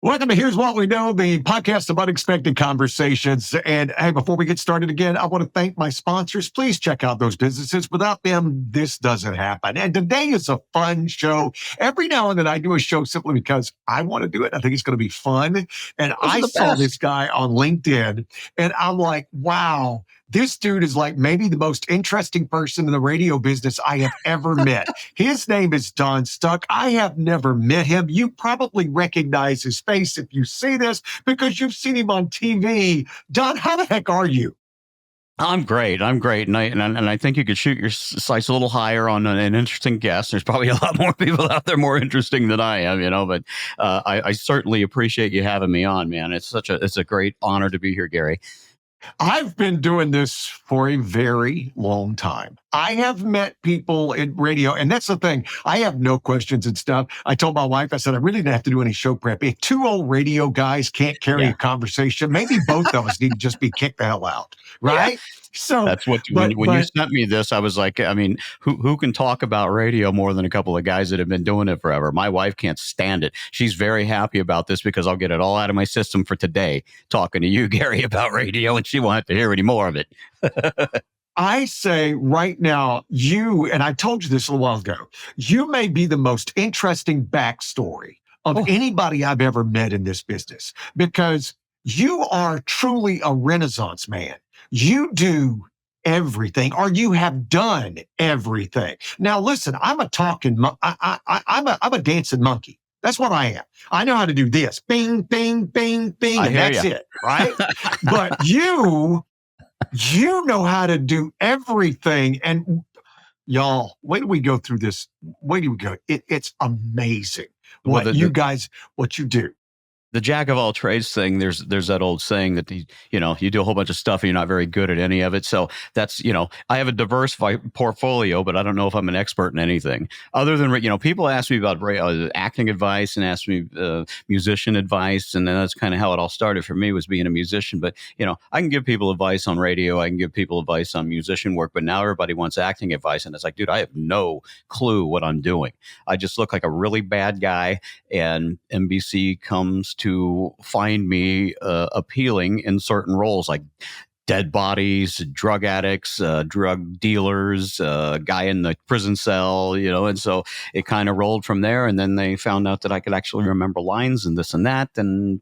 Welcome to Here's What We Know, the podcast of unexpected conversations. And hey, before we get started again, I want to thank my sponsors. Please check out those businesses. Without them, this doesn't happen. And today is a fun show. Every now and then I do a show simply because I want to do it. I think it's going to be fun. And Those are I the saw best. this guy on LinkedIn and I'm like, wow, this dude is like maybe the most interesting person in the radio business I have ever met. His name is Don Stuck. I have never met him. You probably recognize his face if you see this because you've seen him on TV. Don, how the heck are you? I'm great. And I think you could shoot your sights a little higher on an interesting guest. There's probably a lot more people out there more interesting than I am, but I certainly appreciate you having me on, man. It's a great honor to be here, Gary. I've been doing this for a very long time. I have met people in radio, and that's the thing. I have no questions and stuff. I told my wife, I said, I really didn't have to do any show prep. If two old radio guys can't carry a conversation, maybe both of us need to just be kicked the hell out, right? Yeah. So That's what when you sent me this, I was like, I mean, who can talk about radio more than a couple of guys that have been doing it forever? My wife can't stand it. She's very happy about this because I'll get it all out of my system for today, talking to you, Gary, about radio, and she won't have to hear any more of it. I say right now, and I told you this a little while ago, you may be the most interesting backstory of anybody I've ever met in this business because you are truly a Renaissance man. You do everything, or you have done everything. Now, listen, I'm a dancing monkey. That's what I am. I know how to do this. Bing, bing, bing, bing, and that's it, right? But you know how to do everything. And y'all, wait till we go through this. Wait till we go. It's amazing what you do. The jack of all trades thing, there's that old saying that you do a whole bunch of stuff and you're not very good at any of it. So that's, I have a diverse portfolio, but I don't know if I'm an expert in anything other than, people ask me about acting advice and ask me musician advice. And then that's kind of how it all started for me, was being a musician. But, I can give people advice on radio. I can give people advice on musician work, but now everybody wants acting advice. And it's like, dude, I have no clue what I'm doing. I just look like a really bad guy, and NBC comes to find me appealing in certain roles, like dead bodies, drug addicts, drug dealers, guy in the prison cell, and so it kind of rolled from there. And then they found out that I could actually remember lines and this and that. And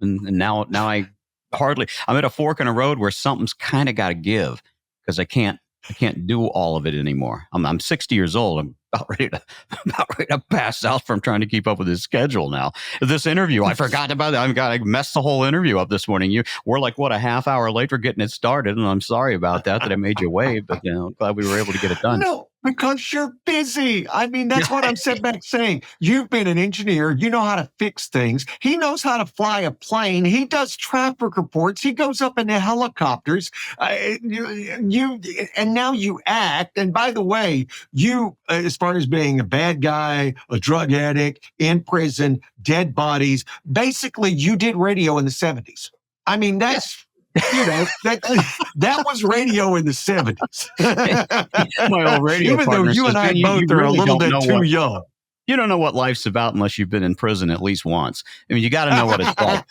now I'm at a fork in a road where something's kind of got to give, because I can't do all of it anymore. I'm 60 years old. I'm about ready to pass out from trying to keep up with his schedule now. This interview, I forgot about it. I messed the whole interview up this morning. We're like, a half hour late for getting it started, and I'm sorry about that I made you wait, but glad we were able to get it done. No, because you're busy. I mean, that's what I'm sitting back saying. You've been an engineer. You know how to fix things. He knows how to fly a plane. He does traffic reports. He goes up in the helicopters. And now you act. And by the way, you, as far as being a bad guy, a drug addict, in prison, dead bodies, basically you did radio in the 70s. I mean, that's... that was radio in the 70s. My old radio Even though you and I both are a little bit too young. You don't know what life's about unless you've been in prison at least once. I mean, you got to know what it's like.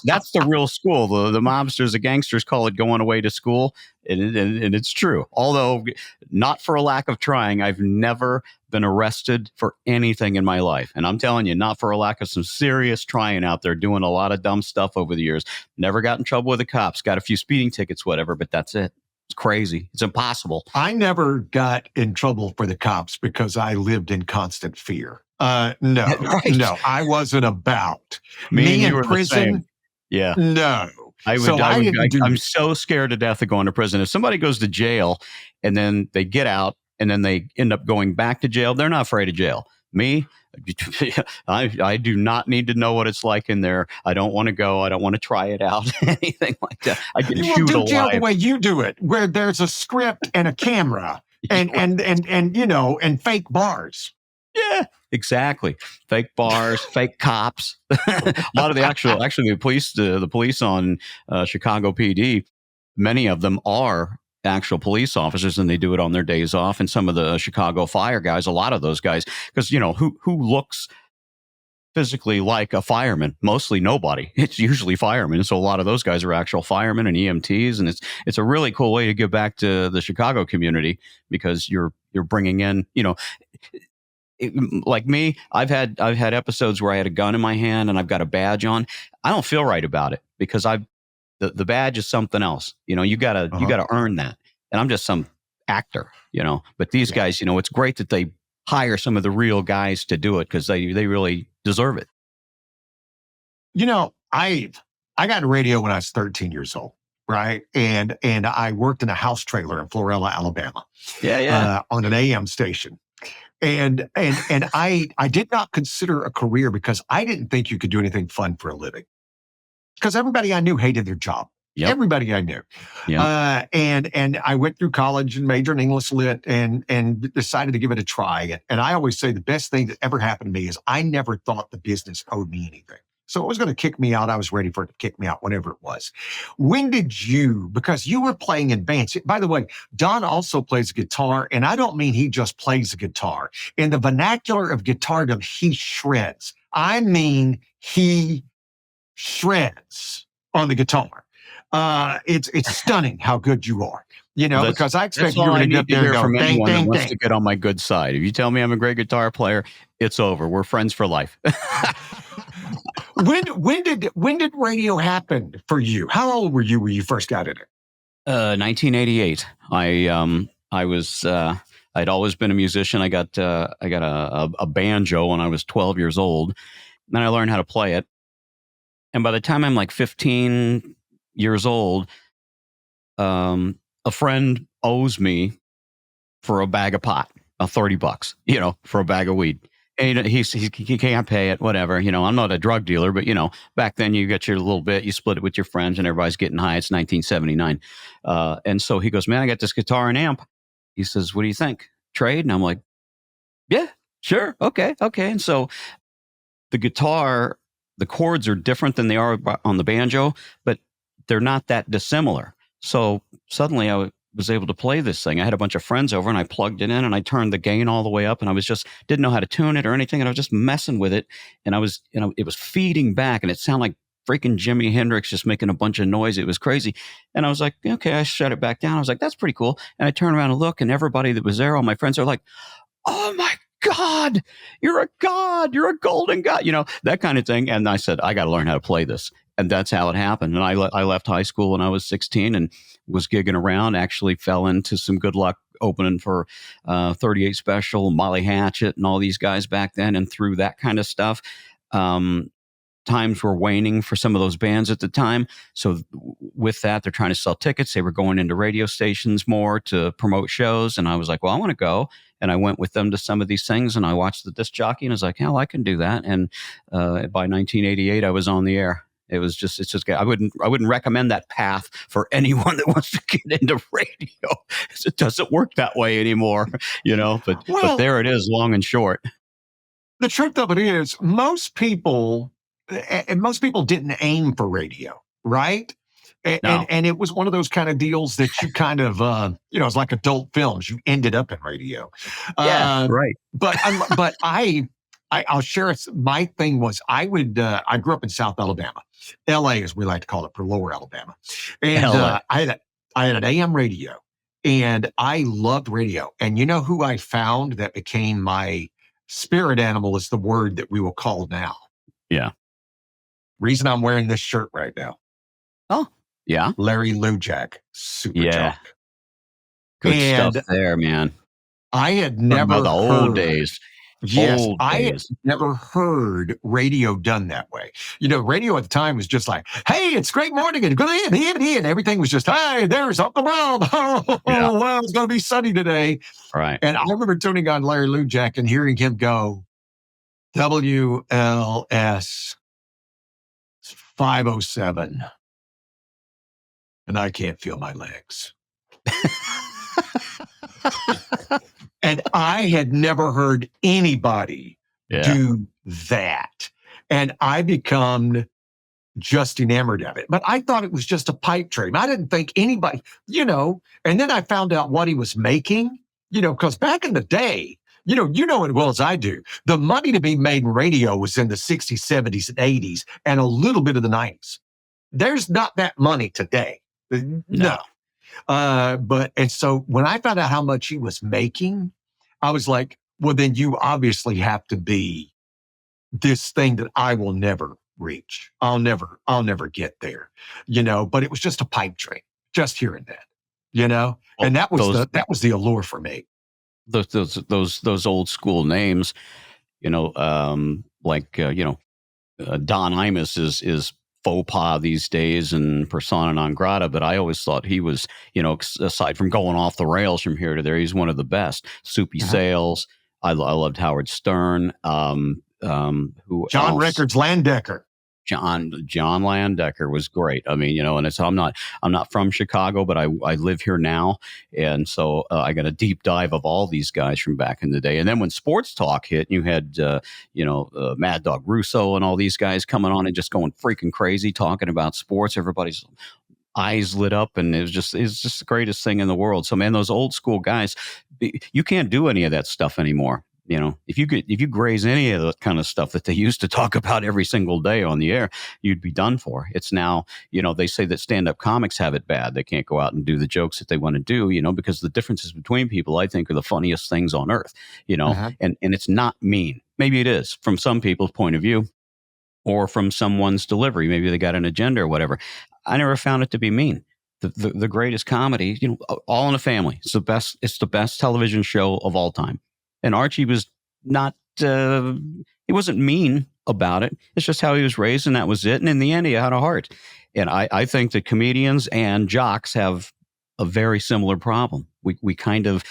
That's the real school. The mobsters, the gangsters call it going away to school, and it's true. Although not for a lack of trying, I've never been arrested for anything in my life. And I'm telling you, not for a lack of some serious trying out there, doing a lot of dumb stuff over the years. Never got in trouble with the cops, got a few speeding tickets, whatever, but that's it. It's crazy. It's impossible. I never got in trouble for the cops because I lived in constant fear. No, I wasn't about. Me in prison? Yeah. No. I'm so scared to death of going to prison. If somebody goes to jail and then they get out and then they end up going back to jail, they're not afraid of jail. Me, I do not need to know what it's like in there. I don't want to go. I don't want to try it out. Anything like that. I get chewed alive. Jail the way you do it, where there's a script and a camera and fake bars. Yeah, exactly. Fake bars, fake cops. A lot of the police on Chicago PD, many of them are actual police officers, and they do it on their days off. And some of the Chicago fire guys, a lot of those guys, because who looks physically like a fireman. Mostly nobody. It's usually firemen. So a lot of those guys are actual firemen and EMTs, and it's a really cool way to give back to the Chicago community because you're bringing in, like me. I've had episodes where I had a gun in my hand and I've got a badge on. I don't feel right about it because the badge is something else. You gotta earn that, and I'm just some actor. But these guys, it's great that they hire some of the real guys to do it because they really deserve it. I got into radio when I was 13 years old, right? And I worked in a house trailer in Florella, Alabama, Yeah. on an AM station. And I did not consider a career because I didn't think you could do anything fun for a living. Because everybody I knew hated their job. Yep. Everybody I knew. Yep. And I went through college and majored in English lit and decided to give it a try. And I always say the best thing that ever happened to me is I never thought the business owed me anything. So it was going to kick me out. I was ready for it to kick me out whenever it was. When did you, because you were playing in bands. By the way, Don also plays guitar, and I don't mean he just plays the guitar. In the vernacular of guitardom, he shreds. I mean, he shreds on the guitar. It's stunning how good you are. Because I expect you I to need get to there hear and go, from dang, anyone that dang, wants dang. to get on my good side. If you tell me I'm a great guitar player, it's over. We're friends for life. When did radio happen for you? How old were you when you first got in it? 1988. I was I'd always been a musician. I got a banjo when I was 12 years old. Then I learned how to play it. And by the time I'm like 15 years old, a friend owes me for a bag of pot, $30, for a bag of weed. And he can't pay it, whatever. I'm not a drug dealer, but back then you get your little bit, you split it with your friends, and everybody's getting high. It's 1979, and so he goes, "Man, I got this guitar and amp." He says, "What do you think? Trade?" And I'm like, "Yeah, sure, okay." And so the guitar, the chords are different than they are on the banjo, but they're not that dissimilar. So suddenly I was able to play this thing. I had a bunch of friends over and I plugged it in and I turned the gain all the way up and I was just didn't know how to tune it or anything. And I was just messing with it. And I was, it was feeding back and it sounded like freaking Jimi Hendrix just making a bunch of noise. It was crazy. And I was like, okay, I shut it back down. I was like, that's pretty cool. And I turned around and look and everybody that was there, all my friends are like, oh my God, you're a god, you're a golden god, that kind of thing. And I said, I got to learn how to play this. And that's how it happened. And I left high school when I was 16 and was gigging around, actually fell into some good luck opening for 38 Special, Molly Hatchet, and all these guys back then. And through that kind of stuff, times were waning for some of those bands at the time. So with that, they're trying to sell tickets. They were going into radio stations more to promote shows. And I was like, well, I want to go. And I went with them to some of these things and I watched the disc jockey and I was like, hell, I can do that. And by 1988, I was on the air. It's just, I wouldn't recommend that path for anyone that wants to get into radio. It doesn't work that way anymore, but there it is, long and short. The truth of it is most people didn't aim for radio, right? No. And it was one of those kind of deals that you kind of, it's like adult films. You ended up in radio. Yeah, right. But I'll share it. My thing was I grew up in South Alabama. LA, as we like to call it, for Lower Alabama. And I had an AM radio and I loved radio. And you know who I found that became my spirit animal is the word that we will call now. Yeah. Reason I'm wearing this shirt right now. Oh, yeah. Larry Lujak, Super Yeah. Jock. Good stuff there, man. I had never heard the old days. Yes, old I had days. never heard radio done that way. Radio at the time was just like, hey, it's great morning and good evening. And everything was just, hey, there's up the world. Oh, Yeah. well, it's going to be sunny today. Right. And I remember tuning on Larry Lujak and hearing him go, WLS 507. And I can't feel my legs. And I had never heard anybody do that. And I become just enamored of it. But I thought it was just a pipe dream. I didn't think anybody, and then I found out what he was making, because back in the day, you know as well as I do, the money to be made in radio was in the 60s, 70s, and 80s, and a little bit of the 90s. There's not that money today. No. No. And so when I found out how much he was making, I was like, well, then you obviously have to be this thing that I will never reach. I'll never get there, but it was just a pipe dream, just hearing that, Well, and those that was the allure for me. those old school names, like Don Imus is faux pas these days and persona non grata, but I always thought he was, aside from going off the rails from here to there, he's one of the best. Soupy Uh-huh. Sales. I loved Howard Stern. Who John else? Records Landecker. John Landecker was great. I mean, and it's I'm not from Chicago, but I live here now, and so I got a deep dive of all these guys from back in the day. And then when sports talk hit, you had Mad Dog Russo and all these guys coming on and just going freaking crazy talking about sports. Everybody's eyes lit up, and it's just the greatest thing in the world. So man, those old school guys, you can't do any of that stuff anymore. If you graze any of the kind of stuff that they used to talk about every single day on the air, you'd be done for. It's now, they say that stand-up comics have it bad. They can't go out and do the jokes that they want to do, because the differences between people, I think, are the funniest things on earth, Uh-huh. and it's not mean. Maybe it is from some people's point of view or from someone's delivery. Maybe they got an agenda or whatever. I never found it to be mean. The greatest comedy, All in the Family. It's the best television show of all time. And Archie was not, he wasn't mean about it. It's just how he was raised, and that was it. And in the end, he had a heart. And I think that comedians and jocks have a very similar problem. We kind of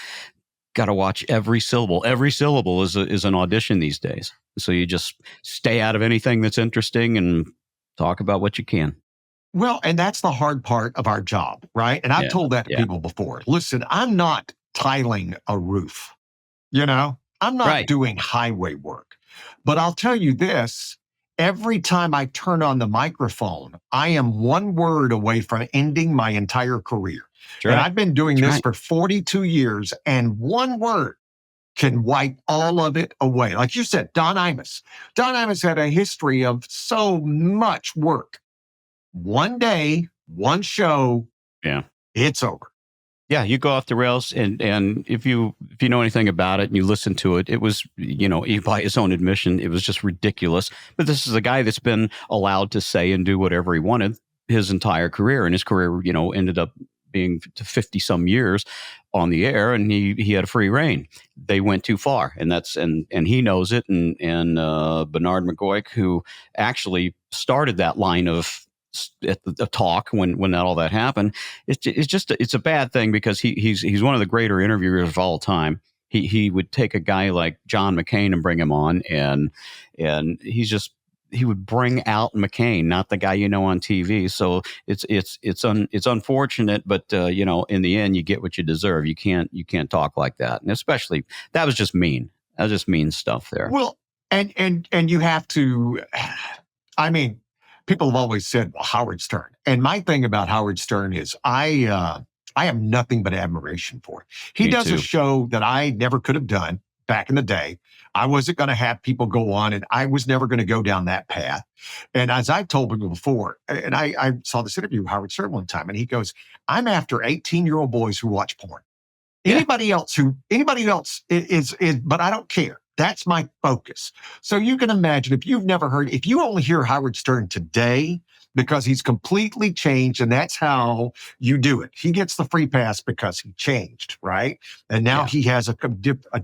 got to watch every syllable. Every syllable is an audition these days. So you just stay out of anything that's interesting and talk about what you can. Well, and that's the hard part of our job, right? And I've told that to people before. Listen, I'm not tiling a roof. I'm not Right. doing highway work, but I'll tell you this, every time I turn on the microphone, I am one word away from ending my entire career. Right. And I've been doing this for 42 years, and one word can wipe all of it away. Like you said, Don Imus. Don Imus had a history of so much work. One day, one show, it's over. Yeah, you go off the rails, and if you know anything about it and you listen to it, it was, by his own admission, it was just ridiculous. But this is a guy that's been allowed to say and do whatever he wanted his entire career, and his career, ended up being to 50 some years on the air, and he had a free reign. They went too far, and he knows it. And Bernard McGoik, who actually started that line of at the talk when all that happened, it's a bad thing, because he's one of the greater interviewers of all time. He would take a guy like John McCain and bring him on, and he would bring out McCain, not the guy on TV. So it's unfortunate, but in the end, you get what you deserve. You can't talk like that, and especially that was just mean. That was just mean stuff there. Well, and you have to. I mean, people have always said, well, Howard Stern. And my thing about Howard Stern is I have nothing but admiration for it. He does a show that I never could have done back in the day. I wasn't going to have people go on, and I was never going to go down that path. And as I've told people before, and I saw this interview with Howard Stern one time, and he goes, I'm after 18-year-old boys who watch porn. Anybody else is, but I don't care. That's my focus. So you can imagine, if you only hear Howard Stern today, because he's completely changed, and that's how you do it. He gets the free pass because he changed, right? And now he has a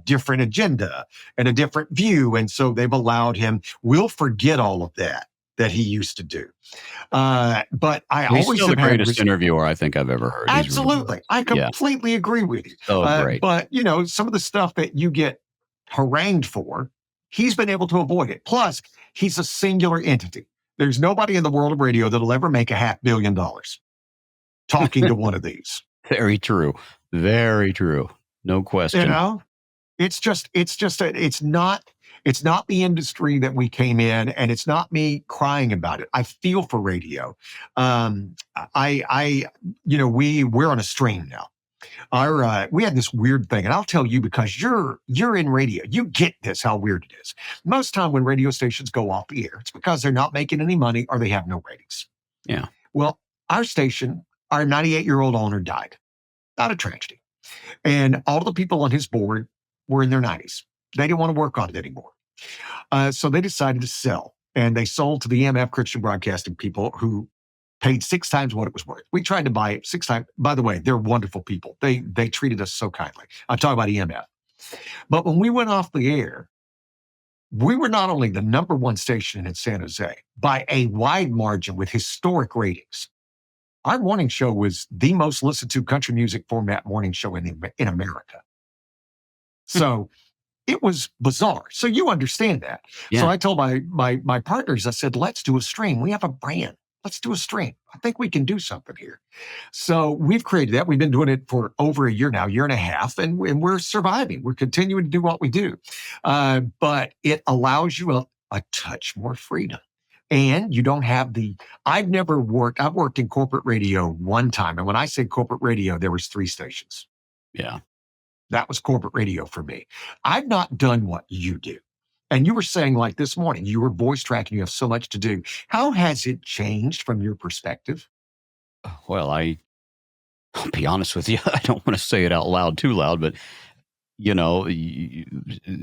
different agenda and a different view. And so they've allowed him, we'll forget all of that he used to do. But He's still the greatest interviewer I think I've ever heard. Absolutely. I completely agree with you. Great. But, some of the stuff that you get harangued for, he's been able to avoid it. Plus, he's a singular entity. There's nobody in the world of radio that'll ever make $500 million talking to one of these. Very true. Very true. No question. It's not the industry that we came in, and it's not me crying about it. I feel for radio. We're on a stream now. We had this weird thing, and I'll tell you because you're in radio, you get this how weird it is. Most time when radio stations go off the air, it's because they're not making any money or they have no ratings. Yeah. Well, our station, our 98-year-old owner died. Not a tragedy. And all the people on his board were in their 90s. They didn't want to work on it anymore. So they decided to sell. And they sold to the EMF Christian Broadcasting people who paid 6 times what it was worth. We tried to buy it 6 times. By the way, they're wonderful people. They treated us so kindly. I'm talking about EMF. But when we went off the air, we were not only the number one station in San Jose by a wide margin with historic ratings. Our morning show was the most listened to country music format morning show in America. So it was bizarre. So you understand that. Yeah. So I told my partners, I said, let's do a stream. We have a brand. Let's do a stream. I think we can do something here. So we've created that. We've been doing it for over a year now, year and a half, and we're surviving. We're continuing to do what we do. But it allows you a touch more freedom. And you don't have I've worked in corporate radio one time. And when I say corporate radio, there was 3 stations. Yeah. That was corporate radio for me. I've not done what you do. And you were saying like this morning, you were voice tracking, you have so much to do. How has it changed from your perspective? Well, I'll be honest with you. I don't want to say it out loud, too loud, but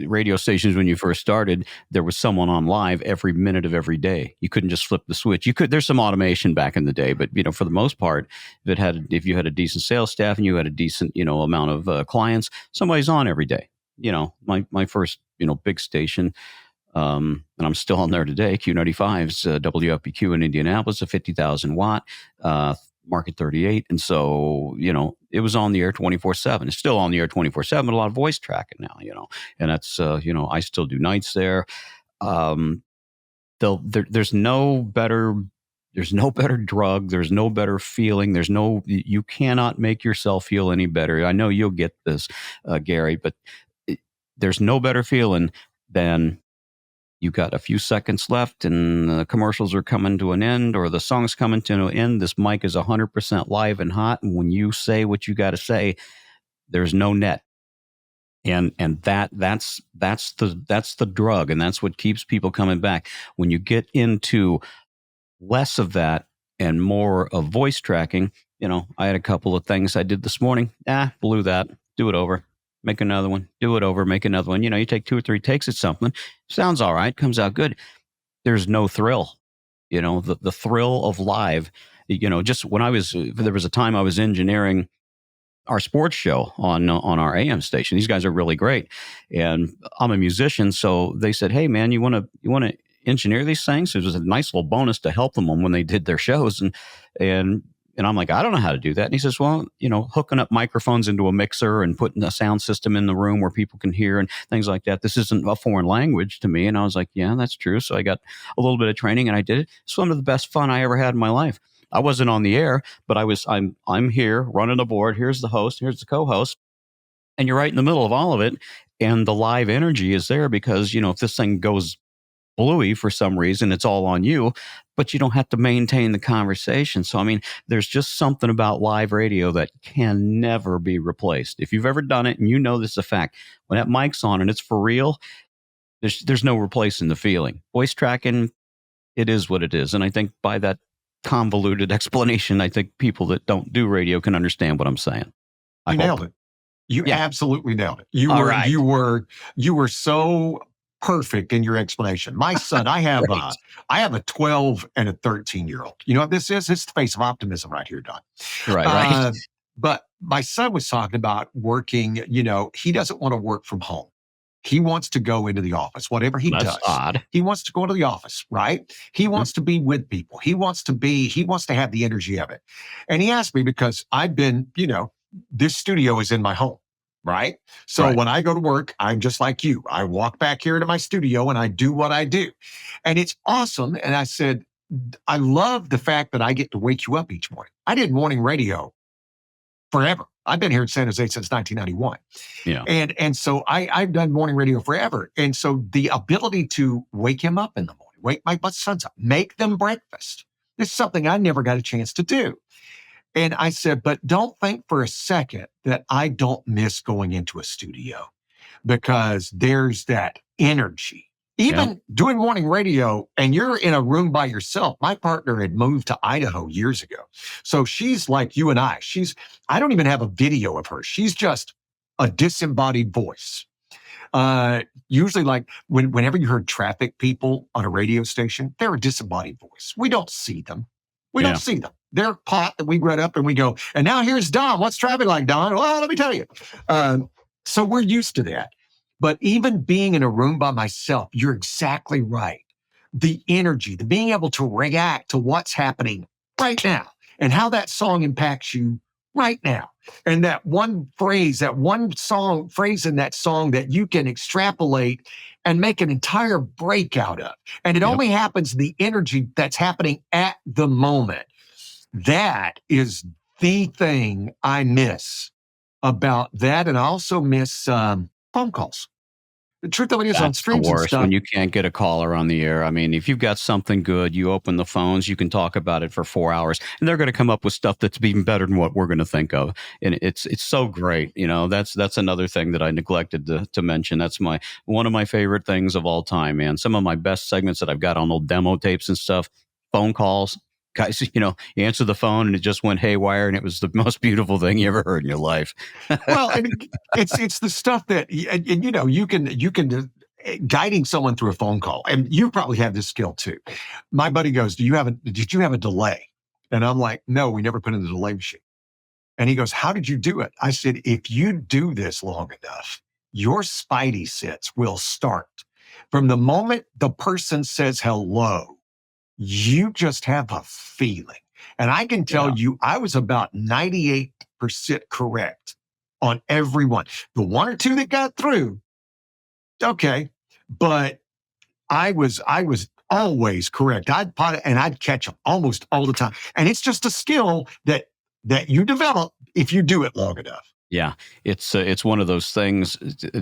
radio stations, when you first started, there was someone on live every minute of every day. You couldn't just flip the switch. There's some automation back in the day, but for the most part, if you had a decent sales staff and you had a decent, amount of clients, somebody's on every day. My first, big station, and I'm still on there today, Q95's WFPQ in Indianapolis, a 50,000 watt, market 38. And so, it was on the air 24/7. It's still on the air 24/7, but a lot of voice tracking now, and that's, I still do nights there. There's no better drug. There's no better feeling. You cannot make yourself feel any better. I know you'll get this, Gary, but there's no better feeling than you got a few seconds left and the commercials are coming to an end or the song's coming to an end. This mic is 100% live and hot. And when you say what you got to say, there's no net. And that's the drug. And that's what keeps people coming back. When you get into less of that and more of voice tracking, I had a couple of things I did this morning. Blew that. Do it over. Make another one, do it over, make another one. You take 2 or 3 takes at something, sounds all right, comes out good. There's no thrill, the thrill of live. Just when there was a time I was engineering our sports show on our AM station. These guys are really great, and I'm a musician, so they said, "Hey, man, you want to engineer these things?" It was a nice little bonus to help them when they did their shows, and I'm like, I don't know how to do that. And he says, well, hooking up microphones into a mixer and putting a sound system in the room where people can hear and things like that. This isn't a foreign language to me. And I was like, yeah, that's true. So I got a little bit of training and I did it. It's one of the best fun I ever had in my life. I wasn't on the air, but I'm here running the board. Here's the host. Here's the co-host. And you're right in the middle of all of it. And the live energy is there because, if this thing goes bluey for some reason, it's all on you, but you don't have to maintain the conversation. So, there's just something about live radio that can never be replaced. If you've ever done it and this is a fact, when that mic's on and it's for real, there's no replacing the feeling. Voice tracking, it is what it is. And I think by that convoluted explanation, I think people that don't do radio can understand what I'm saying. You nailed it. You absolutely nailed it. Right. You were so perfect in your explanation. My son, I have a 12 and a 13-year-old. You know what this is? It's the face of optimism right here, Don. Right. But my son was talking about working, he doesn't want to work from home. He wants to go into the office, whatever he does. Odd. He wants to go into the office, right? He wants to be with people. He wants to have the energy of it. And he asked me because I've been, this studio is in my home. Right. So when I go to work, I'm just like you. I walk back here to my studio and I do what I do. And it's awesome. And I said, I love the fact that I get to wake you up each morning. I did morning radio forever. I've been here in San Jose since 1991. Yeah. And so I've done morning radio forever. And so the ability to wake him up in the morning, wake my sons up, make them breakfast. This is something I never got a chance to do. And I said, but don't think for a second that I don't miss going into a studio because there's that energy. Yeah. Even doing morning radio and you're in a room by yourself. My partner had moved to Idaho years ago. So she's like you and I. I don't even have a video of her. She's just a disembodied voice. Usually, like whenever you heard traffic people on a radio station, they're a disembodied voice. We don't see them. We don't Yeah. see them. They're pot that we read up and we go, and now here's Don. What's traffic like, Don? Well, let me tell you. So we're used to that. But even being in a room by myself, you're exactly right. The energy, the being able to react to what's happening right now and how that song impacts you right now. And that one phrase, phrase in that song that you can extrapolate and make an entire break out of. And it Yep. only happens the energy that's happening at the moment. That is the thing I miss about that. And I also miss phone calls. The truth of it is on That's the streams and worst stuff. when you can't get a caller on the air. I mean, if you've got something good, you open the phones, you can talk about it for 4 hours, and they're going to come up with stuff that's even better than what we're going to think of. And it's so great. You know, that's another thing that I neglected to mention. That's one of my favorite things of all time, man. Some of my best segments that I've got on old demo tapes and stuff, phone calls. Guys, you answer the phone and it just went haywire, and it was the most beautiful thing you ever heard in your life. Well, and it's the stuff that and you can guiding someone through a phone call, and you probably have this skill too. My buddy goes, did you have a delay? And I'm like, no, we never put in the delay machine. And he goes, how did you do it? I said, if you do this long enough, your spidey sense will start. From the moment the person says hello, you just have a feeling. And I can tell Yeah. you, I was about 98% correct on every one. The one or two that got through, okay. But I was always correct. I'd pot it and I'd catch them almost all the time. And it's just a skill that you develop if you do it long enough. Yeah, it's one of those things.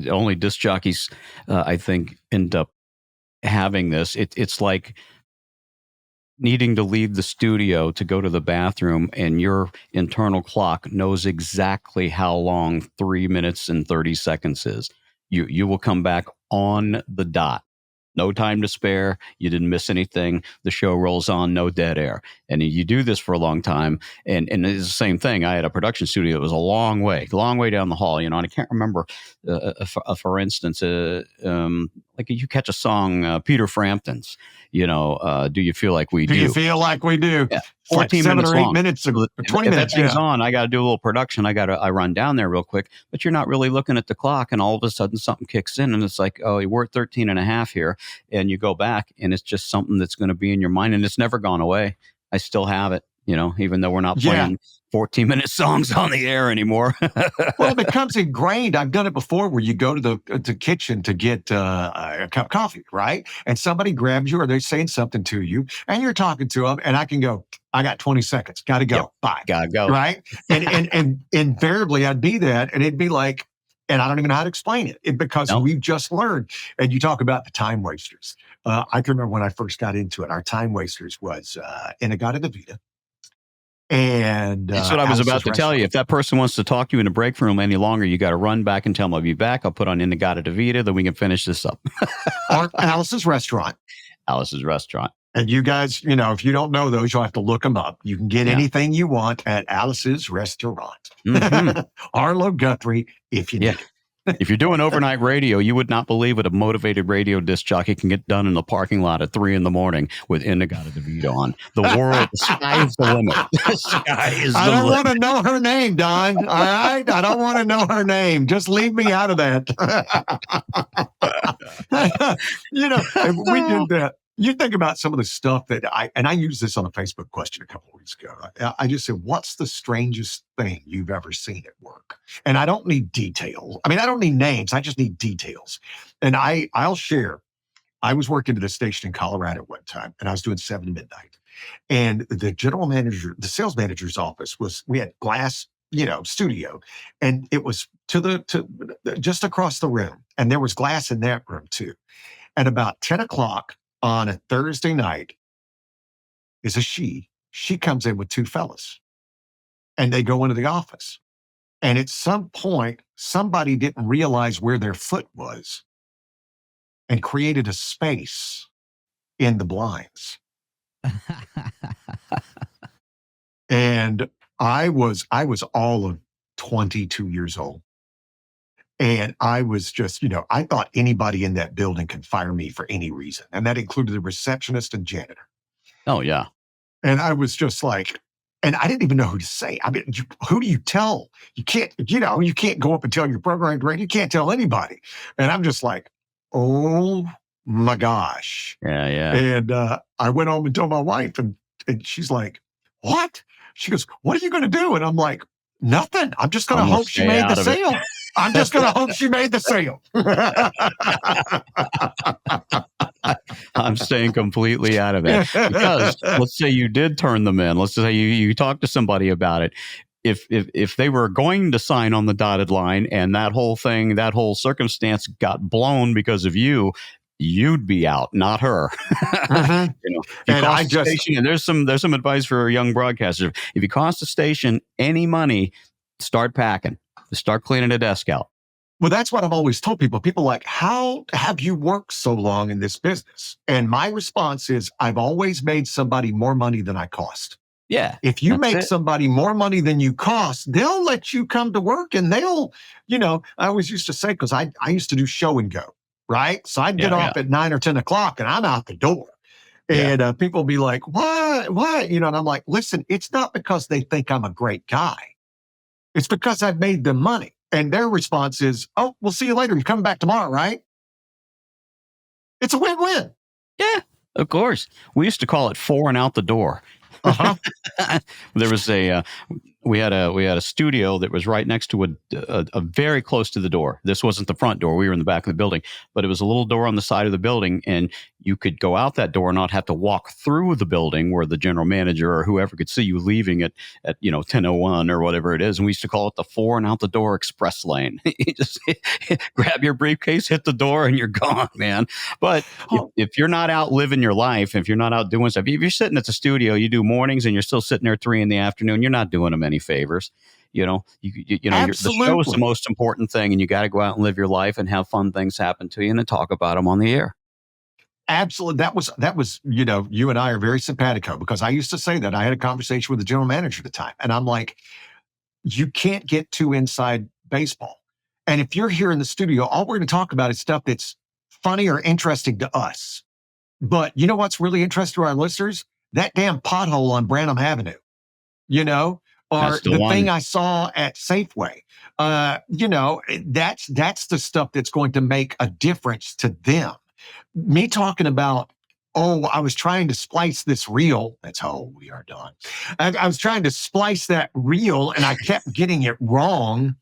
Only disc jockeys, I think, end up having this. It's like needing to leave the studio to go to the bathroom, and your internal clock knows exactly how long 3 minutes and 30 seconds is. You will come back on the dot. No time to spare. You didn't miss anything. The show rolls on, no dead air. And you do this for a long time. And it's the same thing. I had a production studio that was a long way down the hall, and I can't remember, for instance, like you catch a song, Peter Frampton's, do you feel like we do? Do you feel like we do? Yeah. It's like 14 7 minutes or 8 long. minutes or 20 If minutes. that thing's Yeah. on, I got to do a little production. I run down there real quick, but you're not really looking at the clock. And all of a sudden something kicks in and it's like, oh, we're at 13 and a half here. And you go back and it's just something that's going to be in your mind, and it's never gone away. I still have it, even though we're not Yeah. playing 14-minute songs on the air anymore. Well, it becomes ingrained. I've done it before where you go to the kitchen to get a cup of coffee, right? And somebody grabs you or they're saying something to you and you're talking to them and I can go, I got 20 seconds. Got to go. Yep. Bye. Gotta go. Right. And invariably I'd be that and it'd be like, and I don't even know how to explain it, because No. we've just learned. And you talk about the time wasters. I can remember when I first got into it, our time wasters was Inagata Davida. And That's what I was Alice's about to tell you. Restaurant. If that person wants to talk to you in a break room any longer, you got to run back and tell them I'll be back. I'll put on Inagata Davida, then we can finish this up. Or Alice's Restaurant. Alice's Restaurant. And you guys, if you don't know those, you'll have to look them up. You can get anything you want at Alice's Restaurant. Mhm. Arlo Guthrie, if you Yeah. need it. If you're doing overnight radio, you would not believe what a motivated radio disc jockey can get done in the parking lot at 3 a.m. with Inagata Davida on. The sky is the limit. The sky is the I don't limit. want to know her name, Don. All right? I don't want to know her name. Just leave me out of that. If we did that. You think about some of the stuff that I used this on a Facebook question a couple of weeks ago. I just said, what's the strangest thing you've ever seen at work? And I don't need details. I mean, I don't need names. I just need details. And I'll share. I was working at a station in Colorado one time, and I was doing 7 to midnight. And the general manager, the sales manager's office we had glass, studio, and it was to just across the room. And there was glass in that room too. And about 10 o'clock on a Thursday night is she comes in with 2 fellas. and they go into the office. And at some point, somebody didn't realize where their foot was and created a space in the blinds. And I was all of 22 years old. And I was just, I thought anybody in that building could fire me for any reason. And that included the receptionist and janitor. Oh, yeah. And I was just like, and I didn't even know who to say. I mean, who do you tell? You can't, you can't go up and tell your program director. You can't tell anybody. And I'm just like, oh my gosh. Yeah, yeah. And I went home and told my wife, and she's like, what? She goes, what are you going to do? And I'm like, nothing. I'm just going I'm to gonna hope she stay made the out of it. sale. I'm just going to hope she made the sale. I'm staying completely out of that because let's say you did turn them in. Let's say you talked to somebody about it. If they were going to sign on the dotted line and that whole thing, that whole circumstance got blown because of you, you'd be out, not her. Mhm. If you And I cost the just, station, and there's some advice for young broadcasters. If you cost the station any money, start packing, start cleaning the desk out. well, that's what I've always told people. People are like, how have you worked so long in this business? And my response is, I've always made somebody more money than I cost. Yeah, If you that's make it. somebody more money than you cost, they'll let you come to work and they'll, I always used to say, because I used to do show and go, right? So I'd get Yeah, yeah, off at 9 or 10 o'clock and I'm out the door. yeah. And people be like, what? And I'm like, listen, it's not because they think I'm a great guy. It's because I've made them money. And their response is, oh, we'll see you later. You're coming back tomorrow, right? It's a win-win. Yeah, of course. We used to call it 4 and out the door. Uh-huh. There was we had a studio that was right next to a very close to the door. This wasn't the front door. We were in the back of the building, but it was a little door on the side of the building, and you could go out that door and not have to walk through the building where the general manager or whoever could see you leaving at 10:01 or whatever it is. And we used to call it the 4 and out the door express lane. You just grab your briefcase, hit the door, and you're gone, man. But Oh, if you're not out living your life, if you're not out doing stuff, if you're sitting at the studio, you do mornings and you're still sitting there 3 in the afternoon, you're not doing them any favors. The show is the absolutely. most important thing, and you got to go out and live your life and have fun things happen to you, and then talk about them on the air. Absolutely. That was, you and I are very simpatico because I used to say that. I had a conversation with the general manager at the time, and I'm like, you can't get too inside baseball. And if you're here in the studio, all we're going to talk about is stuff that's funny or interesting to us. But you know what's really interesting to our listeners? That damn pothole on Branham Avenue, you know, That's or the the thing one. I saw at Safeway. That's the stuff that's going to make a difference to them. Me talking about, oh, I was trying to splice this reel. That's how we are done. I was trying to splice that reel and I kept getting it wrong.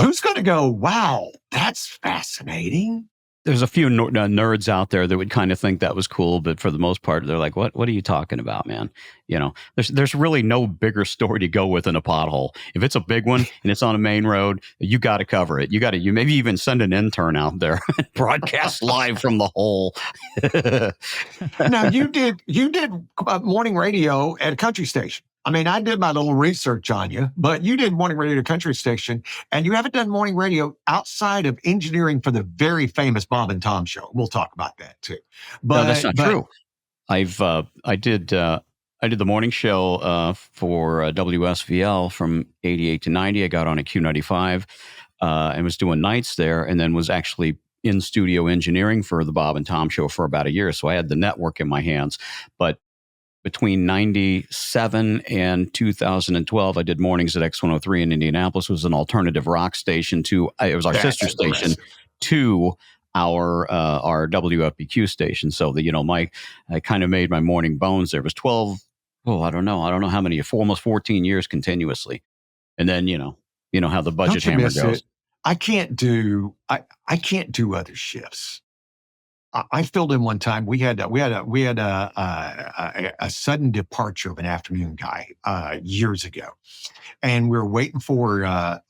Who's going to go, wow, that's fascinating? There's a few nerds out there that would kind of think that was cool, but for the most part, they're like, "What? What are you talking about, man?" There's really no bigger story to go with than a pothole. If it's a big one and it's on a main road, you got to cover it. You maybe even send an intern out there, broadcast live from the hole. Now you did morning radio at a country station. I mean, I did my little research on you, but you did morning radio at a country station, and you haven't done morning radio outside of engineering for the very famous Bob and Tom show. We'll talk about that too. No, that's But not but true. I did the morning show for WSVL from 88 to 90. I got on at Q95 and was doing nights there, and then was actually in studio engineering for the Bob and Tom show for about a year. So I had the network in my hands. But between 97 and 2012, I did mornings at X103 in Indianapolis. It was an alternative rock station it was our that's sister station impressive. to our WFBQ station. So I kind of made my morning bones there. It was 12, I don't know how many, for almost 14 years continuously. And then, you know how the budget Don't you hammer miss goes. it? I can't do other shifts. I filled in one time. We had a sudden departure of an afternoon guy years ago, and we were waiting for a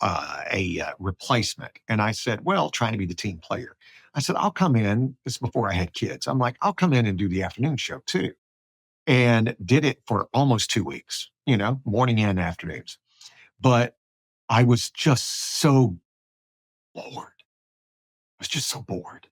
replacement. And I said, well, trying to be the team player, I said, I'll come in. This is before I had kids. I'm like, I'll come in and do the afternoon show too. and did it for almost 2 weeks, morning and afternoons. But I was just so bored. I was just so bored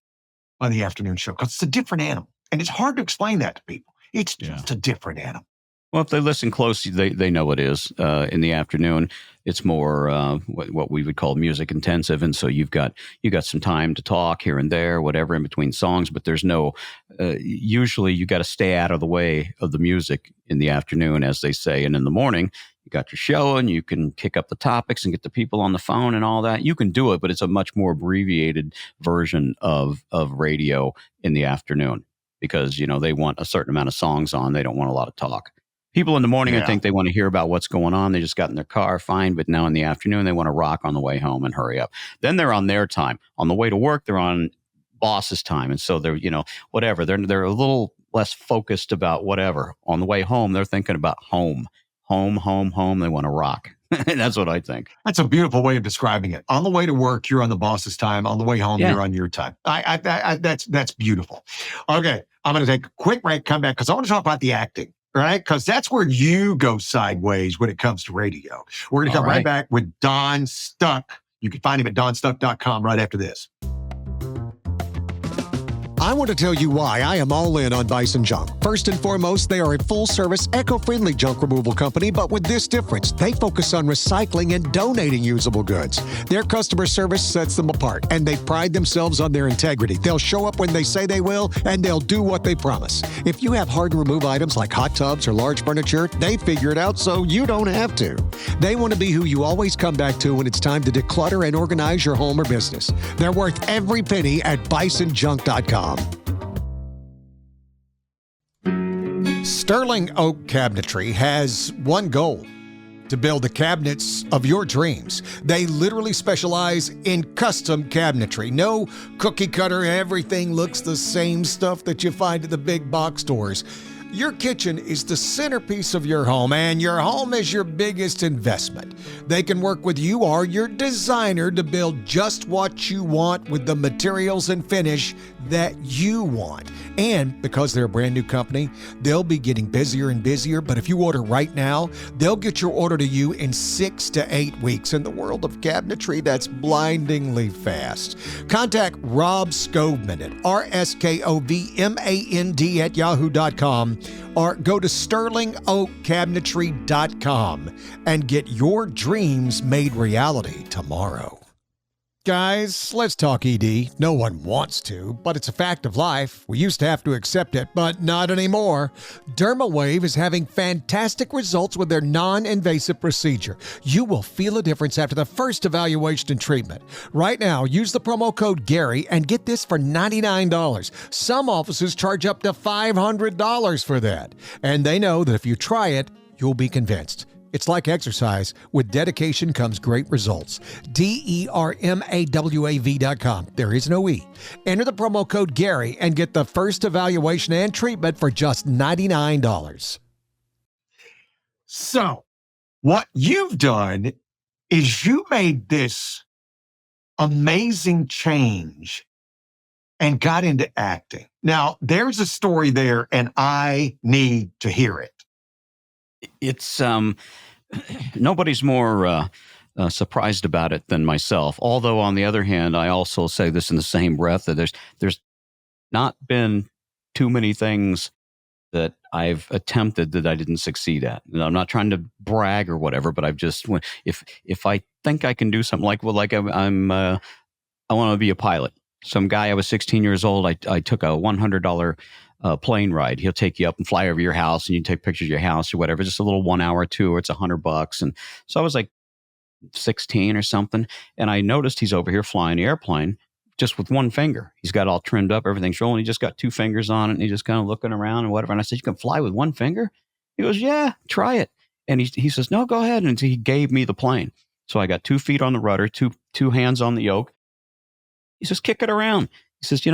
by the afternoon show because it's a different animal. And it's hard to explain that to people. It's just a different animal. Well, if they listen close, they know it is. In the afternoon, it's more what we would call music intensive, and so you got some time to talk here and there, whatever in between songs. But there's no. Usually, you got to stay out of the way of the music in the afternoon, as they say, and in the morning, you got your show, and you can kick up the topics and get the people on the phone and all that. You can do it, but it's a much more abbreviated version of radio in the afternoon because they want a certain amount of songs on. They don't want a lot of talk. People in the morning, I think they want to hear about what's going on. They just got in their car, fine. But now in the afternoon, they want to rock on the way home and hurry up. Then they're on their time. On the way to work, they're on boss's time. And so they're, whatever. They're a little less focused about whatever. On the way home, they're thinking about home. Home. They want to rock. That's what I think. That's a beautiful way of describing it. On the way to work, you're on the boss's time. On the way home, you're on your time. That's beautiful. Okay, I'm going to take a quick break, come back, because I want to talk about the acting. Right? Because that's where you go sideways when it comes to radio. We're going to come right back with Don Stuck. You can find him at donstuck.com right after this. I want to tell you why I am all in on Bison Junk. First and foremost, they are a full-service, eco-friendly junk removal company, but with this difference. They focus on recycling and donating usable goods. Their customer service sets them apart, and they pride themselves on their integrity. They'll show up when they say they will, and they'll do what they promise. If you have hard-to-remove items like hot tubs or large furniture, they figure it out so you don't have to. They want to be who you always come back to when it's time to declutter and organize your home or business. They're worth every penny at bisonjunk.com. Sterling Oak Cabinetry has one goal: to build the cabinets of your dreams. They literally specialize in custom cabinetry. No cookie cutter, everything looks the same stuff that you find at the big box stores. Your kitchen is the centerpiece of your home, and your home is your biggest investment. They can work with you or your designer to build just what you want with the materials and finish that you want. And because they're a brand new company, they'll be getting busier and busier, but if you order right now, they'll get your order to you in 6 to 8 weeks. In the world of cabinetry, that's blindingly fast. Contact Rob Scovman at rskovmand@yahoo.com or go to sterlingoakcabinetry.com and get your dreams made reality tomorrow. Guys, let's talk ED. No one wants to, but it's a fact of life. We used to have to accept it, but not anymore. DermaWave is having fantastic results with their non-invasive procedure. You will feel a difference after the first evaluation and treatment. Right now, use the promo code Gary and get this for $99. Some offices charge up to $500 for that. And they know that if you try it, you'll be convinced. It's like exercise. With dedication comes great results. DERMAWAV.com. There is no E. Enter the promo code Gary and get the first evaluation and treatment for just $99. So, what you've done is you made this amazing change and got into acting. Now, there's a story there, and I need to hear it. It's nobody's more surprised about it than myself. Although on the other hand, I also say this in the same breath that there's not been too many things that I've attempted that I didn't succeed at. And I'm not trying to brag or whatever, but I've just if I think I can do something I want to be a pilot. Some guy, I was 16 years old. I took a $100 plane ride. He'll take you up and fly over your house, and you take pictures of your house or whatever. Just a little 1 hour tour. It's $100. And so I was like 16 or something, and I noticed he's over here flying the airplane just with one finger. He's got all trimmed up, everything's rolling. He just got two fingers on it, and he's just kind of looking around and whatever. And I said, "You can fly with one finger?" He goes, "Yeah, try it." And he says, "No, go ahead." And he gave me the plane. So I got 2 feet on the rudder, two hands on the yoke. He says, "Kick it around." He says,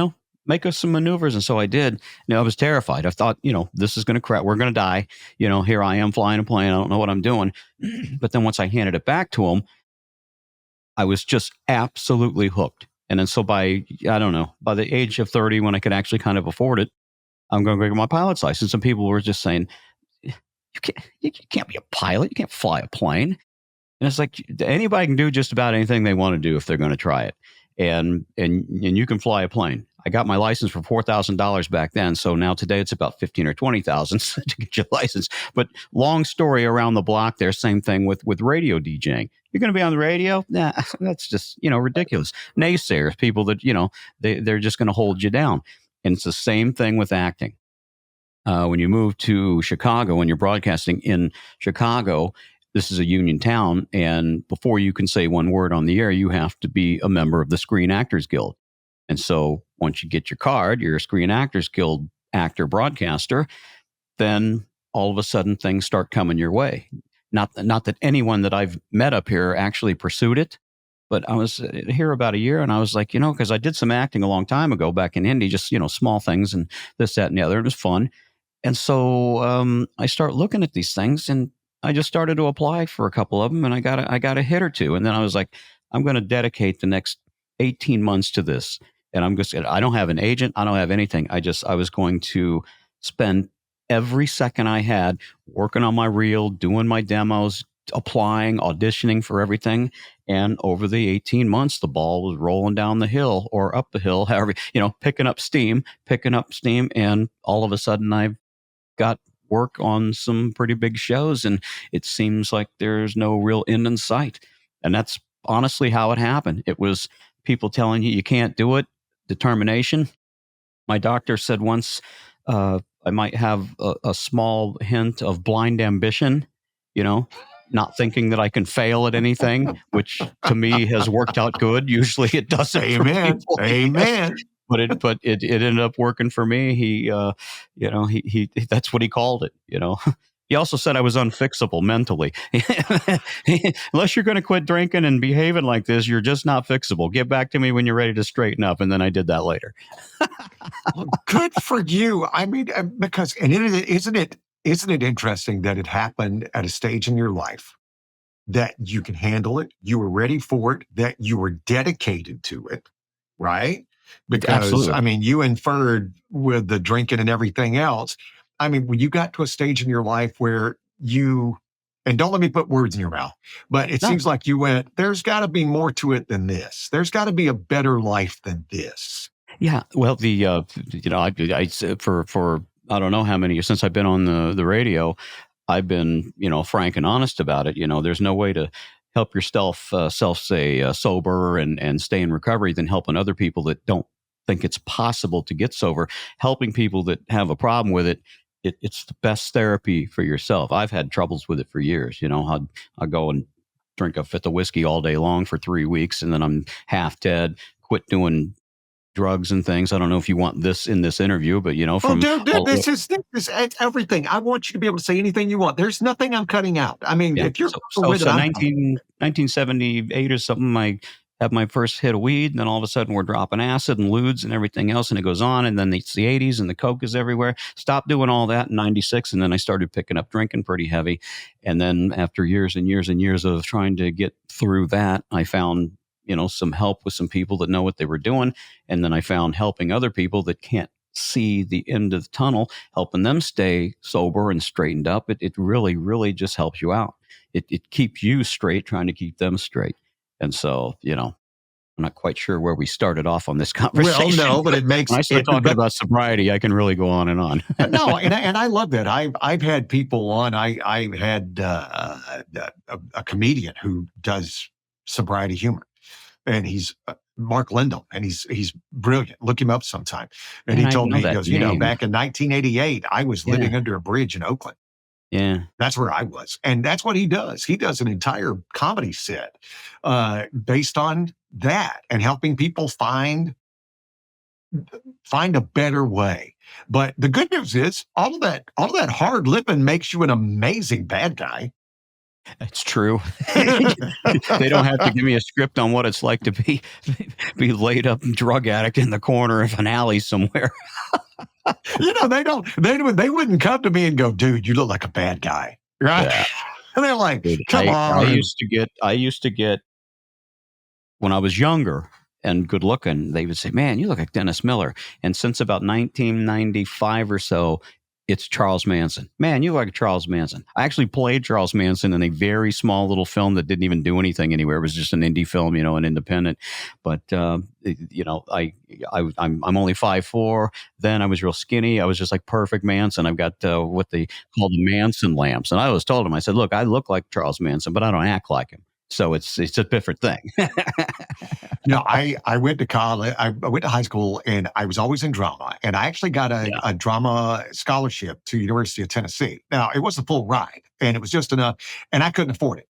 "Make us some maneuvers." And so I did. I was terrified. I thought, this is going to crash. We're going to die. Here I am flying a plane. I don't know what I'm doing. But then once I handed it back to him, I was just absolutely hooked. And then so by the age of 30, when I could actually kind of afford it, I'm going to go get my pilot's license. And people were just saying, you can't be a pilot. You can't fly a plane. And it's like anybody can do just about anything they want to do if they're going to try it. And you can fly a plane. I got my license for $4,000 back then. So now today it's about 15 or 20,000 to get your license. But long story around the block there, same thing with radio DJing. You're going to be on the radio? Nah, that's just, ridiculous. Naysayers, people that, they're just going to hold you down. And it's the same thing with acting. When you move to Chicago, when you're broadcasting in Chicago, this is a union town. And before you can say one word on the air, you have to be a member of the Screen Actors Guild. And so once you get your card, you're a Screen Actors Guild actor broadcaster, then all of a sudden things start coming your way. Not that anyone that I've met up here actually pursued it, but I was here about a year and I was like, because I did some acting a long time ago back in Indy, just, small things and this, that, and the other. It was fun. And so I start looking at these things and I just started to apply for a couple of them and I got a hit or two. And then I was like, I'm going to dedicate the next 18 months to this. And I don't have an agent. I don't have anything. I was going to spend every second I had working on my reel, doing my demos, applying, auditioning for everything. And over the 18 months, the ball was rolling down the hill or up the hill, however, picking up steam. And all of a sudden I've got work on some pretty big shows and it seems like there's no real end in sight. And that's honestly how it happened. It was people telling you can't do it, determination. My doctor said once I might have a small hint of blind ambition, not thinking that I can fail at anything, which to me has worked out good. Usually it doesn't. Amen. For people, Amen. But it ended up working for me. He that's what he called it. He also said I was unfixable mentally. Unless you're going to quit drinking and behaving like this, you're just not fixable. Get back to me when you're ready to straighten up. And then I did that later. Well, good for you. I mean, because isn't it interesting that it happened at a stage in your life that you can handle it, you were ready for it, that you were dedicated to it, right? Because, Absolutely. I mean, you inferred with the drinking and everything else. I mean, when you got to a stage in your life where and don't let me put words in your mouth, but it seems like you went, there's got to be more to it than this. There's got to be a better life than this. Yeah. Well, I for I don't know how many years since I've been on the radio, I've been, frank and honest about it. There's no way to help yourself stay sober and stay in recovery than helping other people that don't think it's possible to get sober. Helping people that have a problem with it, it's the best therapy for yourself. I've had troubles with it for years. I'd go and drink a fifth of whiskey all day long for 3 weeks, and then I'm half dead, quit doing drugs and things. I don't know if you want this in this interview, but from this is everything. I want you to be able to say anything you want. There's nothing I'm cutting out. I mean, if you're so 1978 or something, I have my first hit of weed, and then all of a sudden we're dropping acid and ludes and everything else, and it goes on, and then it's the 80s and the coke is everywhere. Stopped doing all that in 96, and then I started picking up drinking pretty heavy. And then after years and years and years of trying to get through that, I found some help with some people that know what they were doing. And then I found helping other people that can't see the end of the tunnel, helping them stay sober and straightened up. It really, really just helps you out. It keeps you straight, trying to keep them straight. And so, I'm not quite sure where we started off on this conversation. Well, no, but it makes when I start talking about sobriety, I can really go on and on. No, and I love that. I've had people on. I've had a comedian who does sobriety humor. And he's Mark Lindell, and he's brilliant. Look him up sometime. And he told me, he goes, back in 1988, I was living under a bridge in Oakland. Yeah. That's where I was. And that's what he does. He does an entire comedy set based on that and helping people find a better way. But the good news is all of that hard living makes you an amazing bad guy. That's true. They don't have to give me a script on what it's like to be laid up drug addict in the corner of an alley somewhere. They wouldn't come to me and go, dude, you look like a bad guy. Right. Yeah. And they're like, come on. I used to get when I was younger, and good looking, they would say, "Man, you look like Dennis Miller." And since about 1995 or so, it's Charles Manson. "Man, you look like Charles Manson." I actually played Charles Manson in a very small little film that didn't even do anything anywhere. It was just an indie film, an independent. But I'm only 5'4". Then I was real skinny. I was just like perfect Manson. I've got what they call the Manson lamps, and I always told him, I said, "Look, I look like Charles Manson, but I don't act like him." So it's a different thing. I went to college. I went to high school, and I was always in drama. And I actually got Yeah. a drama scholarship to University of Tennessee. Now, it wasn't a full ride, and it was just enough, and I couldn't afford it.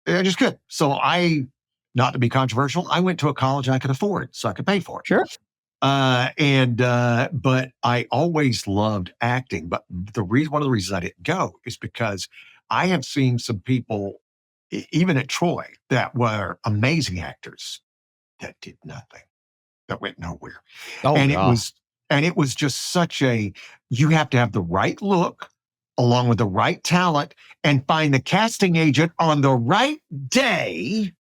I just couldn't. So not to be controversial, I went to a college I could afford, so I could pay for it. Sure. But I always loved acting. But one of the reasons I didn't go is because I have seen some people, even at Troy, that were amazing actors that did nothing, that went nowhere. Oh, And God. it was just you have to have the right look along with the right talent and find the casting agent on the right day,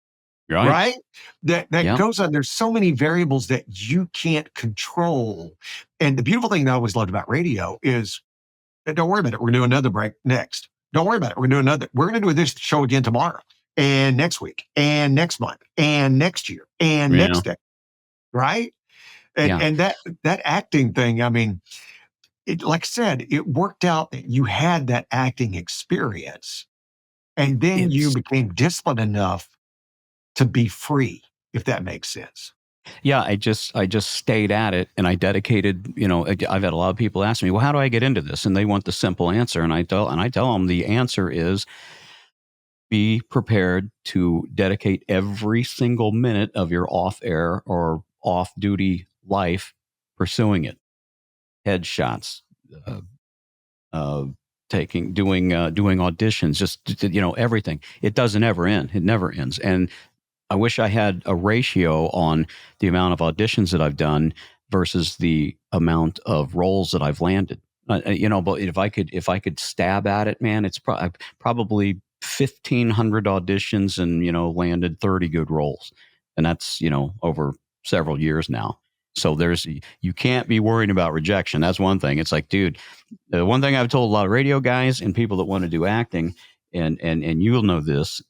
right? That Yeah. goes on. There's so many variables that you can't control. And the beautiful thing that I always loved about radio is, don't worry about it. We're going to do another break next. Don't worry about it. We're going to do this show again tomorrow and next week and next month and next year and Yeah. next day. Right. Yeah. And that acting thing, I mean, like I said, it worked out that you had that acting experience, and then you It's became disciplined enough to be free, if that makes sense. Yeah, I just stayed at it, and I dedicated. I've had a lot of people ask me, "Well, how do I get into this?" And they want the simple answer, and I tell them the answer is, be prepared to dedicate every single minute of your off-air or off-duty life pursuing it. Headshots, uh, uh, doing auditions, just everything. It doesn't ever end. It never ends. And I wish I had a ratio on the amount of auditions that I've done versus the amount of roles that I've landed. But if I could stab at it, man, it's probably 1,500 auditions and landed 30 good roles, and that's over several years now. So you can't be worried about rejection. That's one thing. It's like, dude, the one thing I've told a lot of radio guys and people that want to do acting, and you'll know this.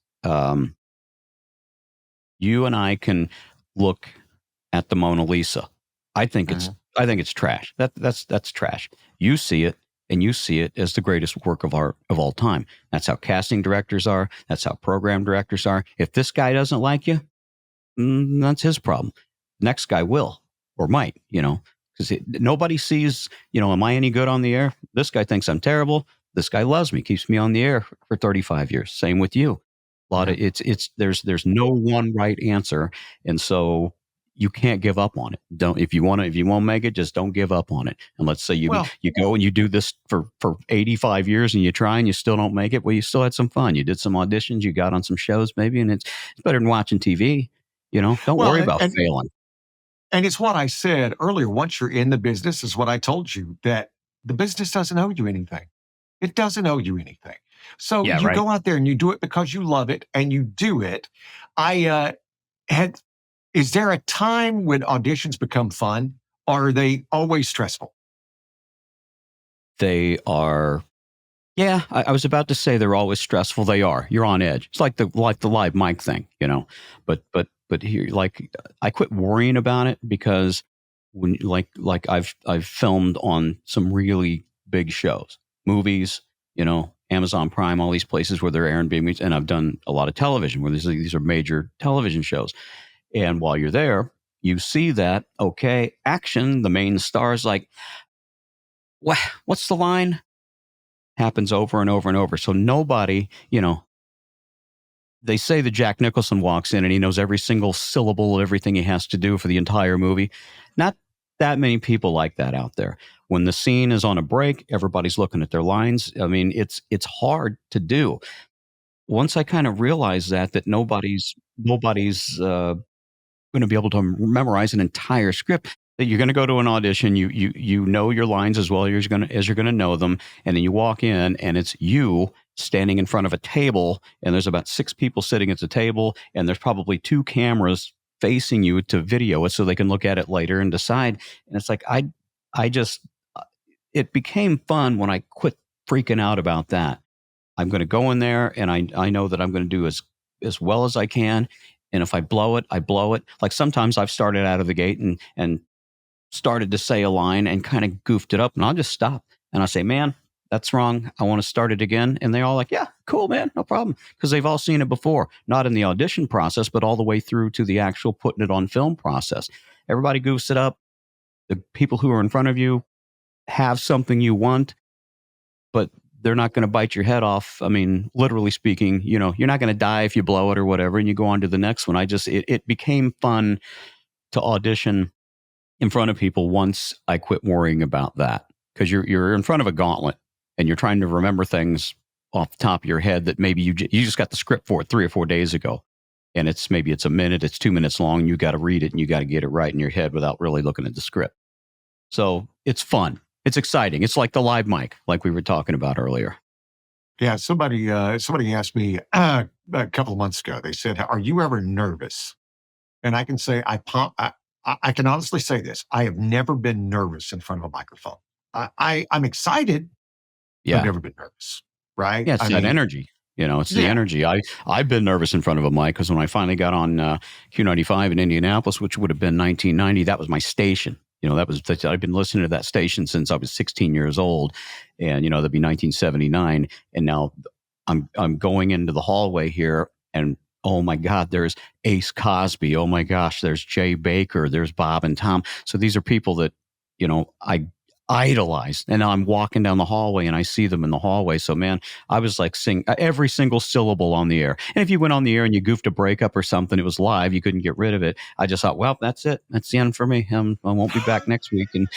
You and I can look at the Mona Lisa. I think it's trash. That's trash. You see it, and you see it as the greatest work of art of all time. That's how casting directors are. That's how program directors are. If this guy doesn't like you, that's his problem. Next guy will or might, because nobody sees, am I any good on the air? This guy thinks I'm terrible. This guy loves me, keeps me on the air for 35 years. Same with you. A lot of there's no one right answer, and so you can't give up on it. If you won't make it, just don't give up on it. And let's say you go and you do this for 85 years and you try and you still don't make it. Well, you still had some fun. You did some auditions, you got on some shows maybe, and it's better than watching TV. Don't worry about failing. And it's what I said earlier. Once you're in the business, is what I told you, that the business doesn't owe you anything. It doesn't owe you anything. So Yeah, you right. go out there and you do it because you love it and you do it. Is there a time when auditions become fun, or are they always stressful? They are. Yeah, I was about to say they're always stressful. They are. You're on edge. It's like the live mic thing, But here, I quit worrying about it because when I've filmed on some really big shows, movies, Amazon Prime, all these places where they're airing movies, and I've done a lot of television where these are major television shows. And while you're there, you see that, okay, action, the main star is like, what's the line? Happens over and over and over. So nobody, they say that Jack Nicholson walks in and he knows every single syllable of everything he has to do for the entire movie. Not that many people like that out there. When the scene is on a break, everybody's looking at their lines. I mean, it's hard to do. Once I kind of realized that nobody's going to be able to memorize an entire script. That you're going to go to an audition, you know your lines as well as you're going to know them, and then you walk in and it's you standing in front of a table, and there's about 6 people sitting at the table, and there's probably 2 cameras facing you to video it so they can look at it later and decide. And it's like, I just, it became fun when I quit freaking out about that. I'm going to go in there and I know that I'm going to do as well as I can. And if I blow it, I blow it. Like sometimes I've started out of the gate and started to say a line and kind of goofed it up, and I'll just stop and I say, man, that's wrong. I want to start it again. And they're all like, yeah, cool, man, no problem. Because they've all seen it before, not in the audition process, but all the way through to the actual putting it on film process. Everybody goofs it up. The people who are in front of you have something you want, but they're not going to bite your head off. I mean, literally speaking, you're not going to die if you blow it or whatever, and you go on to the next one. It became fun to audition in front of people once I quit worrying about that, because you're in front of a gauntlet and you're trying to remember things off the top of your head that maybe you just got the script for it 3 or 4 days ago, and it's a minute, it's 2 minutes long. You got to read it and you got to get it right in your head without really looking at the script. So it's fun. It's exciting. It's like the live mic, like we were talking about earlier. Yeah, somebody asked me a couple of months ago. They said, "Are you ever nervous?" And I can say, I can honestly say this: I have never been nervous in front of a microphone. I'm excited, but I've Yeah. never been nervous. Right? Yeah, it's that energy. It's the Yeah, energy. I've been nervous in front of a mic because when I finally got on Q95 in Indianapolis, which would have been 1990, that was my station. I've been listening to that station since I was 16 years old, and that'd be 1979. And now I'm going into the hallway here, and oh my God, there's Ace Cosby. Oh my gosh, there's Jay Baker. There's Bob and Tom. So these are people that I idolized, and now I'm walking down the hallway and I see them in the hallway. So man, I was like sing every single syllable on the air. And if you went on the air and you goofed a breakup or something, it was live, you couldn't get rid of it. I just thought, well, that's it, that's the end for me. I won't be back next week. And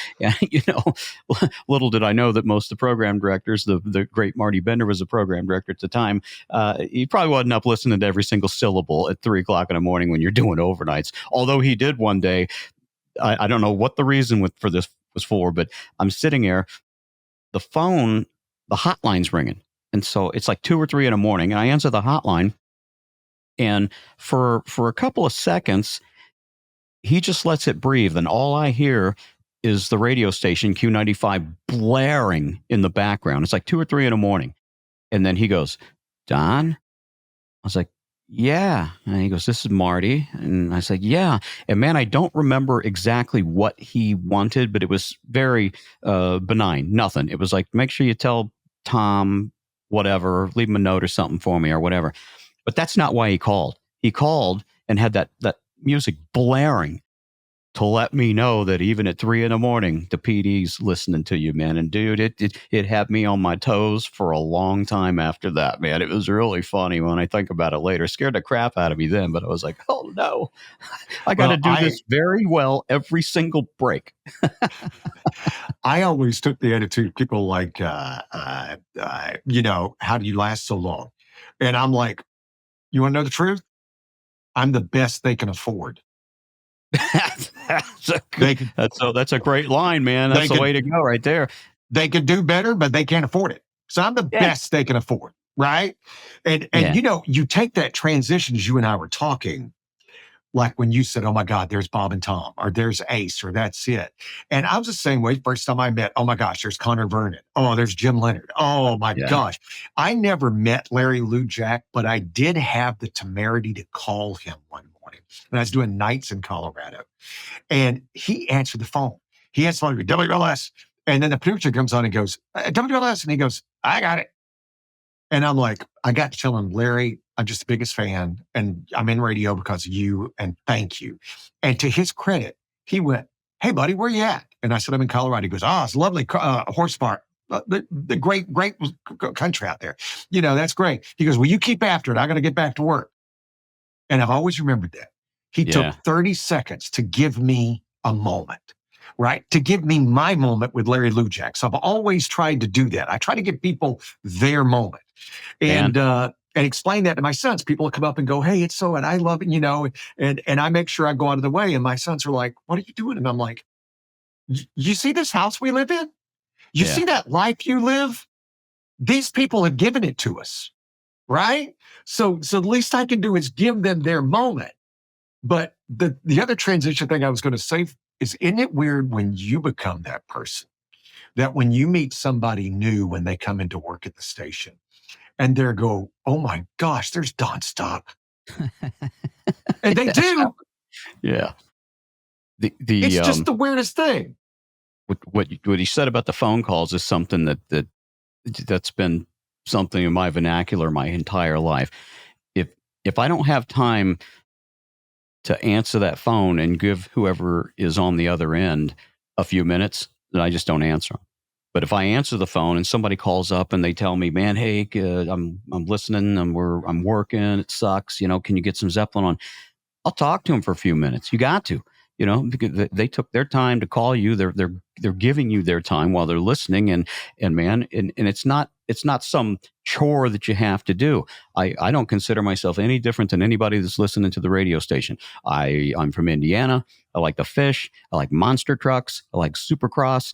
little did I know that most of the program directors, the great Marty Bender was the program director at the time, he probably wasn't up listening to every single syllable at 3 o'clock in the morning when you're doing overnights. Although he did one day. I don't know what the reason for this was for, but I'm sitting there, the hotline's ringing. And so it's like 2 or 3 in the morning, and I answer the hotline. And for a couple of seconds, he just lets it breathe. And all I hear is the radio station Q95 blaring in the background. It's like 2 or 3 in the morning. And then he goes, Don? I was like, yeah. And he goes, this is Marty. And I said, yeah. And man, I don't remember exactly what he wanted, but it was very benign. Nothing. It was like, make sure you tell Tom whatever, leave him a note or something for me or whatever. But that's not why he called. He called and had that music blaring to let me know that even at 3 in the morning, the PD's listening to you, man. And dude, it had me on my toes for a long time after that, man. It was really funny when I think about it later. Scared the crap out of me then, but I was like, oh no, I got to do this very well every single break. I always took the attitude, people like, how do you last so long? And I'm like, you want to know the truth? I'm the best they can afford. That's a great line, man. That's the way to go right there. They could do better, but they can't afford it. So I'm the best they can afford, right? And you take that transition, as you and I were talking, like when you said, oh my God, there's Bob and Tom, or there's Ace, or that's it. And I was the same way. First time I met, oh my gosh, there's Connor Vernon. Oh, there's Jim Leonard. Oh my gosh. I never met Larry Lujack, but I did have the temerity to call him one morning. And I was doing nights in Colorado. And he answered the phone. He answered the phone with WLS. And then the producer comes on and goes, WLS. And he goes, I got it. And I'm like, I got to tell him, Larry, I'm just the biggest fan. And I'm in radio because of you. And thank you. And to his credit, he went, hey, buddy, where you at? And I said, I'm in Colorado. He goes, it's lovely horse farm. The great country out there. That's great. He goes, well, you keep after it. I got to get back to work. And I've always remembered that. He took 30 seconds to give me a moment, right? To give me my moment with Larry Lujack. So I've always tried to do that. I try to give people their moment and explain that to my sons. People will come up and go, hey, it's so, and I love it, and I make sure I go out of the way. And my sons are like, what are you doing? And I'm like, you see this house we live in? You see that life you live? These people have given it to us, right? So the least I can do is give them their moment. But The other transition thing I was going to say is, isn't it weird when you become that person, that when you meet somebody new when they come into work at the station and they go, oh my gosh, there's Don Stop. And they do. Yeah. It's just the weirdest thing. What he said about the phone calls is something that's been something in my vernacular my entire life. If I don't have time to answer that phone and give whoever is on the other end a few minutes, then I just don't answer them. But if I answer the phone and somebody calls up and they tell me, "Man, hey, I'm listening. I'm working. It sucks. Can you get some Zeppelin on?" I'll talk to them for a few minutes. You got to, because they took their time to call you. They're giving you their time while they're listening, and man, and it's not some chore that you have to do. I don't consider myself any different than anybody that's listening to the radio station. I'm from Indiana. I like to fish. I like monster trucks. I like Supercross.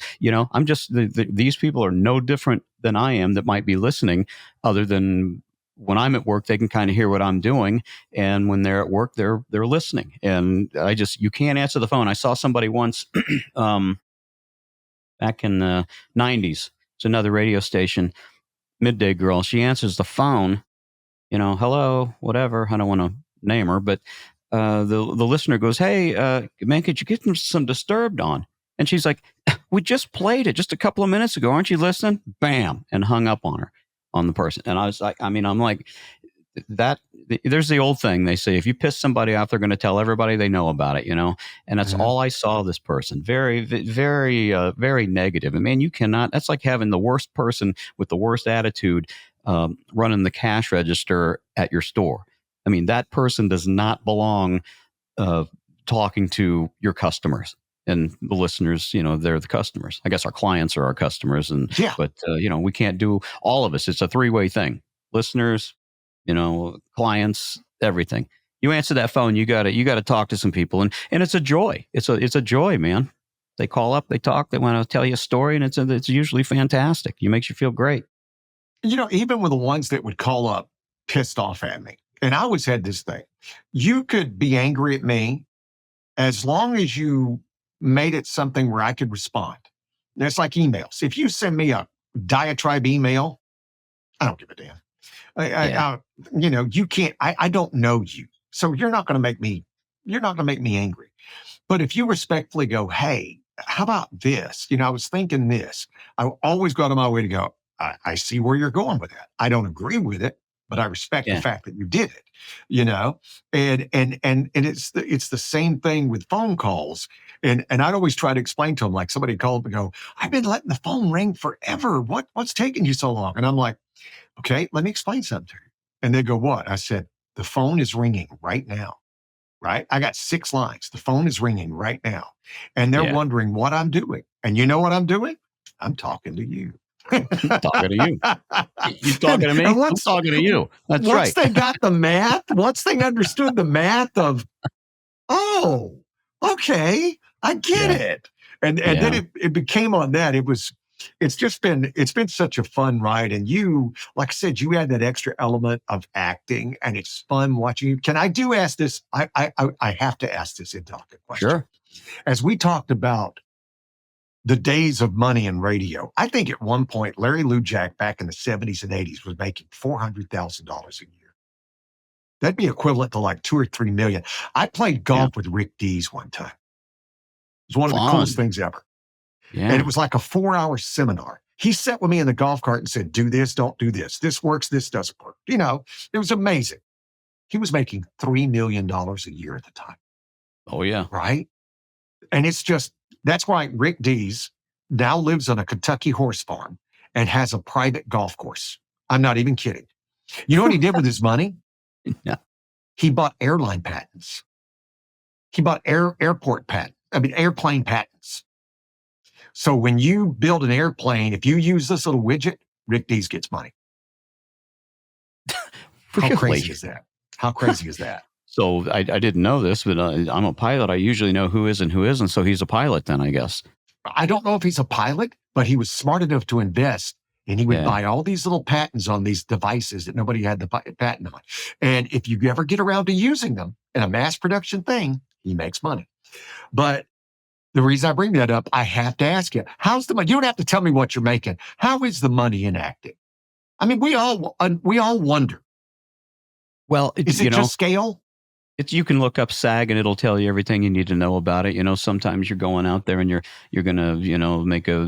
I'm just these people are no different than I am that might be listening, other than when I'm at work, they can kind of hear what I'm doing. And when they're at work, they're listening. And you can't answer the phone. I saw somebody once back in the 90s. It's another radio station, midday girl. She answers the phone, hello, whatever. I don't want to name her, but the listener goes, hey, man, could you get some Disturbed on? And she's like, we just played it just a couple of minutes ago. Aren't you listening? Bam. And hung up on the person. And I was like, I'm like, there's the old thing. They say, if you piss somebody off, they're going to tell everybody they know about it, and that's all I saw of this person. Very, very, very negative. And man, you cannot, that's like having the worst person with the worst attitude running the cash register at your store. I mean, that person does not belong talking to your customers. And the listeners, they're the customers. I guess our clients are our customers, but we can't do all of us. It's a three-way thing. Listeners, clients, everything. You answer that phone, you got to talk to some people, and it's a joy. It's a joy, man. They call up, they talk, they want to tell you a story, and it's usually fantastic. It makes you feel great. Even with the ones that would call up pissed off at me, and I always had this thing: you could be angry at me as long as you made it something where I could respond. And it's like emails. If you send me a diatribe email, I don't give a damn. You can't, I don't know you. So you're not going to make me angry. But if you respectfully go, hey, how about this? I was thinking this. I always go out of my way to go, I see where you're going with that. I don't agree with it, but I respect the fact that you did it, and it's the same thing with phone calls. And I'd always try to explain to them, like somebody called and go, I've been letting the phone ring forever. What's taking you so long? And I'm like, okay, let me explain something to you. And they go, what? I said, the phone is ringing right now, right? I got 6 lines. The phone is ringing right now. And they're wondering what I'm doing. And you know what I'm doing? I'm talking to you. Talking to you. You talking to me? I'm talking to you. That's right. Once they got the math, once they understood the math of, oh, okay, I get it. And then it became on that. It's been such a fun ride. And you, like I said, you add that extra element of acting, and it's fun watching you. Can I ask this? I have to ask this indulgent question. Sure. As we talked about the days of money in radio, I think at one point, Larry Lujak back in the 70s and 80s was making $400,000 a year. That'd be equivalent to like 2 or 3 million. I played golf with Rick Dees one time. It was one of the coolest things ever. Yeah. And it was like a 4-hour seminar. He sat with me in the golf cart and said, do this, don't do this. This works, this doesn't work. It was amazing. He was making $3 million a year at the time. Oh, yeah. Right? And that's why Rick Dees now lives on a Kentucky horse farm and has a private golf course. I'm not even kidding. You know what he did with his money? Yeah. He bought airline patents. He bought airplane patents. So when you build an airplane, if you use this little widget, Rick Dees gets money. Really? How crazy is that? So I didn't know this, but I'm a pilot. I usually know who is and who isn't. So he's a pilot then, I guess. I don't know if he's a pilot, but he was smart enough to invest And he would Yeah. buy all these little patents on these devices that nobody had the patent on. And if you ever get around to using them in a mass production thing, he makes money. But the reason I bring that up, I have to ask you, how's the money? You don't have to tell me what you're making. How is the money in acting? I mean, we all wonder. Well, Is it just scale? you can look up SAG and it'll tell you everything you need to know about it. Sometimes you're going out there and you're gonna make a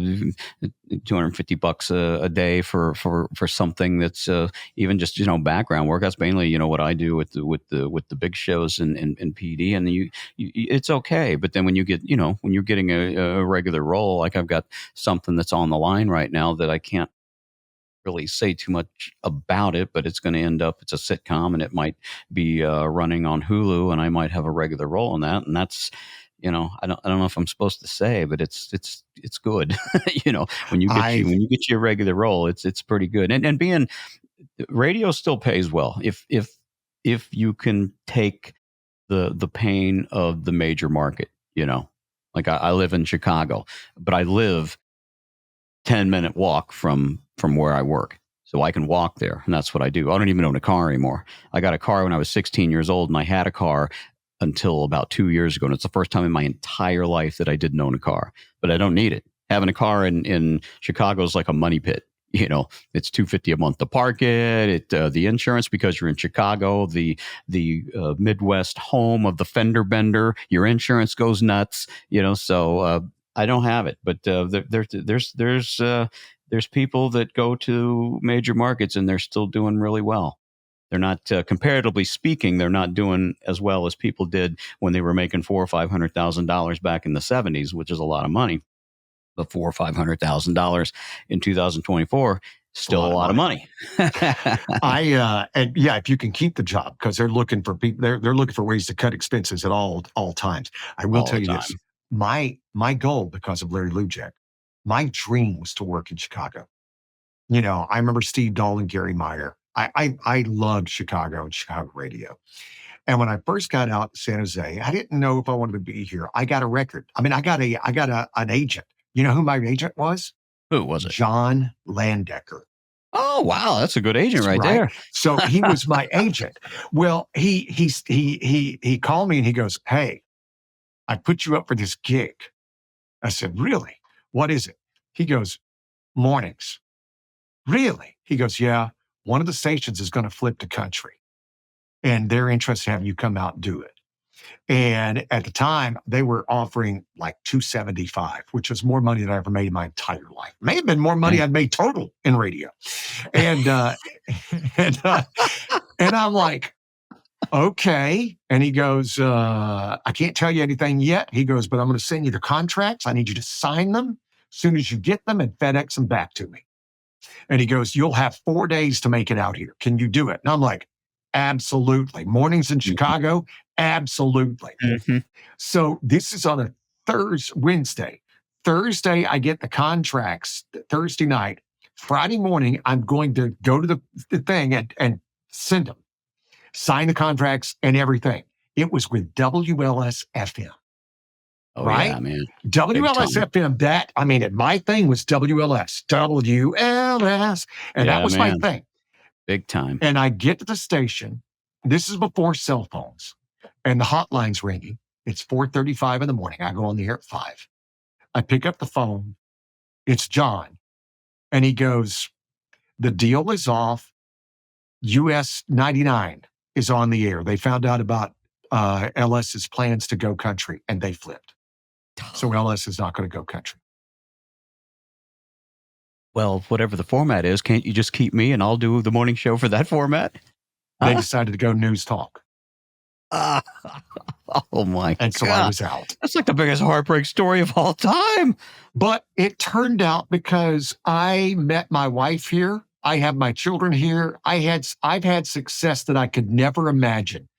$250 a day for something that's even just background work. That's mainly what I do with the big shows and PD, and it's okay. But then when you get when you're getting a regular role, like I've got something that's on the line right now that I can't really say too much about it, but it's going to end up, it's a sitcom and it might be running on Hulu, and I might have a regular role in that. And that's, I don't know if I'm supposed to say, but it's good. When you get your regular role, it's pretty good. And being radio still pays well if you can take the pain of the major market, like I live in Chicago, but I live 10-minute walk from where I work. So I can walk there, and that's what I do. I don't even own a car anymore. I got a car when I was 16 years old, and I had a car until about 2 years ago. And it's the first time in my entire life that I didn't own a car, but I don't need it. Having a car in Chicago is like a money pit. It's $250 a month to park it. The insurance, because you're in Chicago, the Midwest home of the fender bender, your insurance goes nuts. So I don't have it, but there's people that go to major markets and they're still doing really well. They're not, comparatively speaking, they're not doing as well as people did when they were making $400,000 or $500,000 back in the 70s, which is a lot of money. But $400,000 or $500,000 in 2024, still a lot of money. And yeah, if you can keep the job, because they're looking for people, they're looking for ways to cut expenses at all times. I will tell you this. My goal, because of Larry Lujek, my dream was to work in Chicago. I remember Steve Dahl and Gary Meyer. I loved Chicago and Chicago radio. And when I first got out to San Jose, I didn't know if I wanted to be here. I got a record. I mean, I got an agent. You know who my agent was? Who was it? John Landecker. Oh, wow. That's a good agent right there. So he was my agent. Well, he called me and he goes, "Hey, I put you up for this gig." I said, "Really? What is it?" He goes, "Mornings." "Really?" He goes, "Yeah, one of the stations is going to flip the country and they're interested in having you come out and do it." And at the time, they were offering like $275, which was more money than I ever made in my entire life. May have been more money I'd made total in radio. And and I'm like, "Okay." And he goes, "I can't tell you anything yet." He goes, "But I'm going to send you the contracts. I need you to sign them as soon as you get them and FedEx them back to me." And he goes, "You'll have 4 days to make it out here. Can you do it?" And I'm like, "Absolutely." Mornings in Chicago? Absolutely. Mm-hmm. So this is on a Wednesday. Thursday, I get the contracts Thursday night. Friday morning, I'm going to go to the thing and send them, sign the contracts and everything. It was with WLS FM. Oh, right? Yeah, man. WLS FM, my thing was WLS. And that was my thing. Big time. And I get to the station. This is before cell phones. And the hotline's ringing. It's 4:35 in the morning. I go on the air at 5. I pick up the phone. It's John. And he goes, "The deal is off. US 99 is on the air. They found out about LS's plans to go country and they flipped. So LS is not going to go country." Well, whatever the format is, can't you just keep me and I'll do the morning show for that format? They decided to go news talk. Oh my God. And so I was out. That's like the biggest heartbreak story of all time. But it turned out because I met my wife here. I have my children here. I've had success that I could never imagine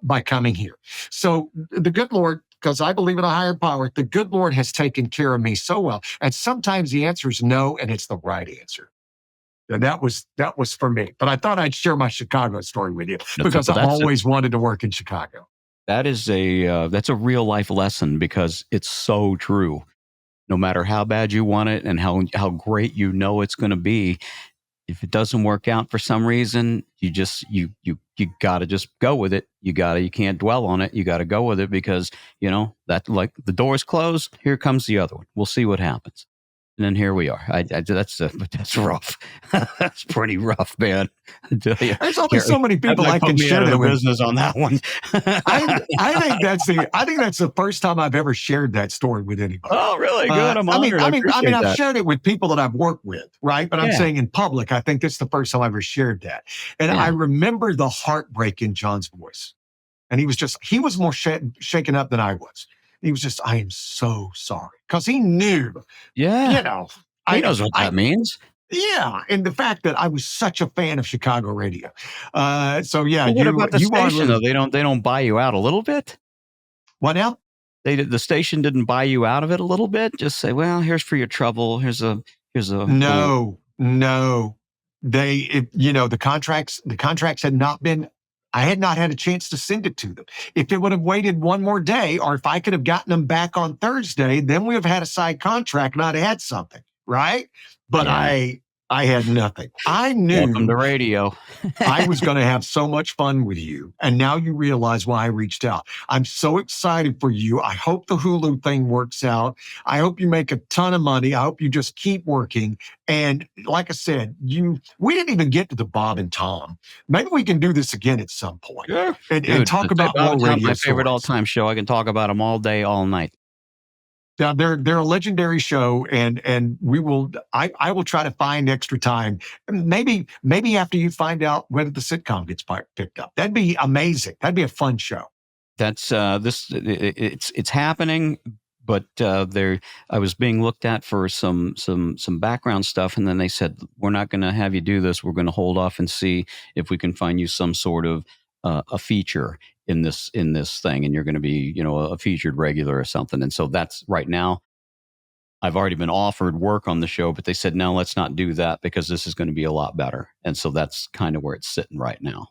by coming here. So the good Lord, because I believe in a higher power, the good Lord has taken care of me so well. And sometimes the answer is no, and it's the right answer. And that was for me. But I thought I'd share my Chicago story with you because I always wanted to work in Chicago. That's a real life lesson because it's so true. no matter how bad you want it and how great you know it's going to be. If it doesn't work out for some reason, you got to just go with it. You can't dwell on it. You got to go with it because, that, like, the door's closed. Here comes the other one. We'll see what happens. And then here we are. That's rough. That's pretty rough, man. I tell you. There's only so many people I can share the that with. business on that one. I think that's the first time I've ever shared that story with anybody. Oh, really? Good. I'm honored. I mean, I've that. shared it with people that I've worked with, right? But I'm saying in public, I think that's the first time I ever shared that. And I remember the heartbreak in John's voice. And he was more shaken up than I was. He was just, I am so sorry. Because he knew, Yeah. He knows what that means. Yeah, and the fact that I was such a fan of Chicago radio. So yeah, Well, what about the station though? They don't buy you out a little bit? What now? The station didn't buy you out of it a little bit? Just say, well, here's for your trouble. Here's a No. The contracts had not been. I had not had a chance to send it to them. If it would have waited one more day, or if I could have gotten them back on Thursday, then we would have had a side contract and I'd have had something, right? But I had nothing. I knew. Welcome to radio. I was going to have so much fun with you. And now you realize why I reached out. I'm so excited for you. I hope the Hulu thing works out. I hope you make a ton of money. I hope you just keep working. And like I said, we didn't even get to the Bob and Tom. Maybe we can do this again at some point. Yeah. And talk about more radio. My favorite all-time show. I can talk about them all day, all night. Now they're a legendary show, and we will. I will try to find extra time. Maybe after you find out whether the sitcom gets picked up, that'd be amazing. That'd be a fun show. That's it's happening, but I was being looked at for some background stuff, and then they said, we're not going to have you do this. We're going to hold off and see if we can find you some sort of a feature in this thing, and you're going to be, a featured regular or something. And so that's right now. I've already been offered work on the show, but they said, no, let's not do that because this is going to be a lot better. And so that's kind of where it's sitting right now.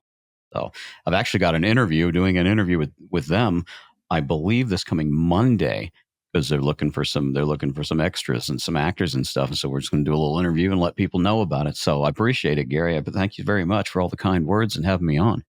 So I've actually got doing an interview with them, I believe this coming Monday, because they're looking for some extras and some actors and stuff. And so we're just going to do a little interview and let people know about it. So I appreciate it, Gary. But thank you very much for all the kind words and having me on.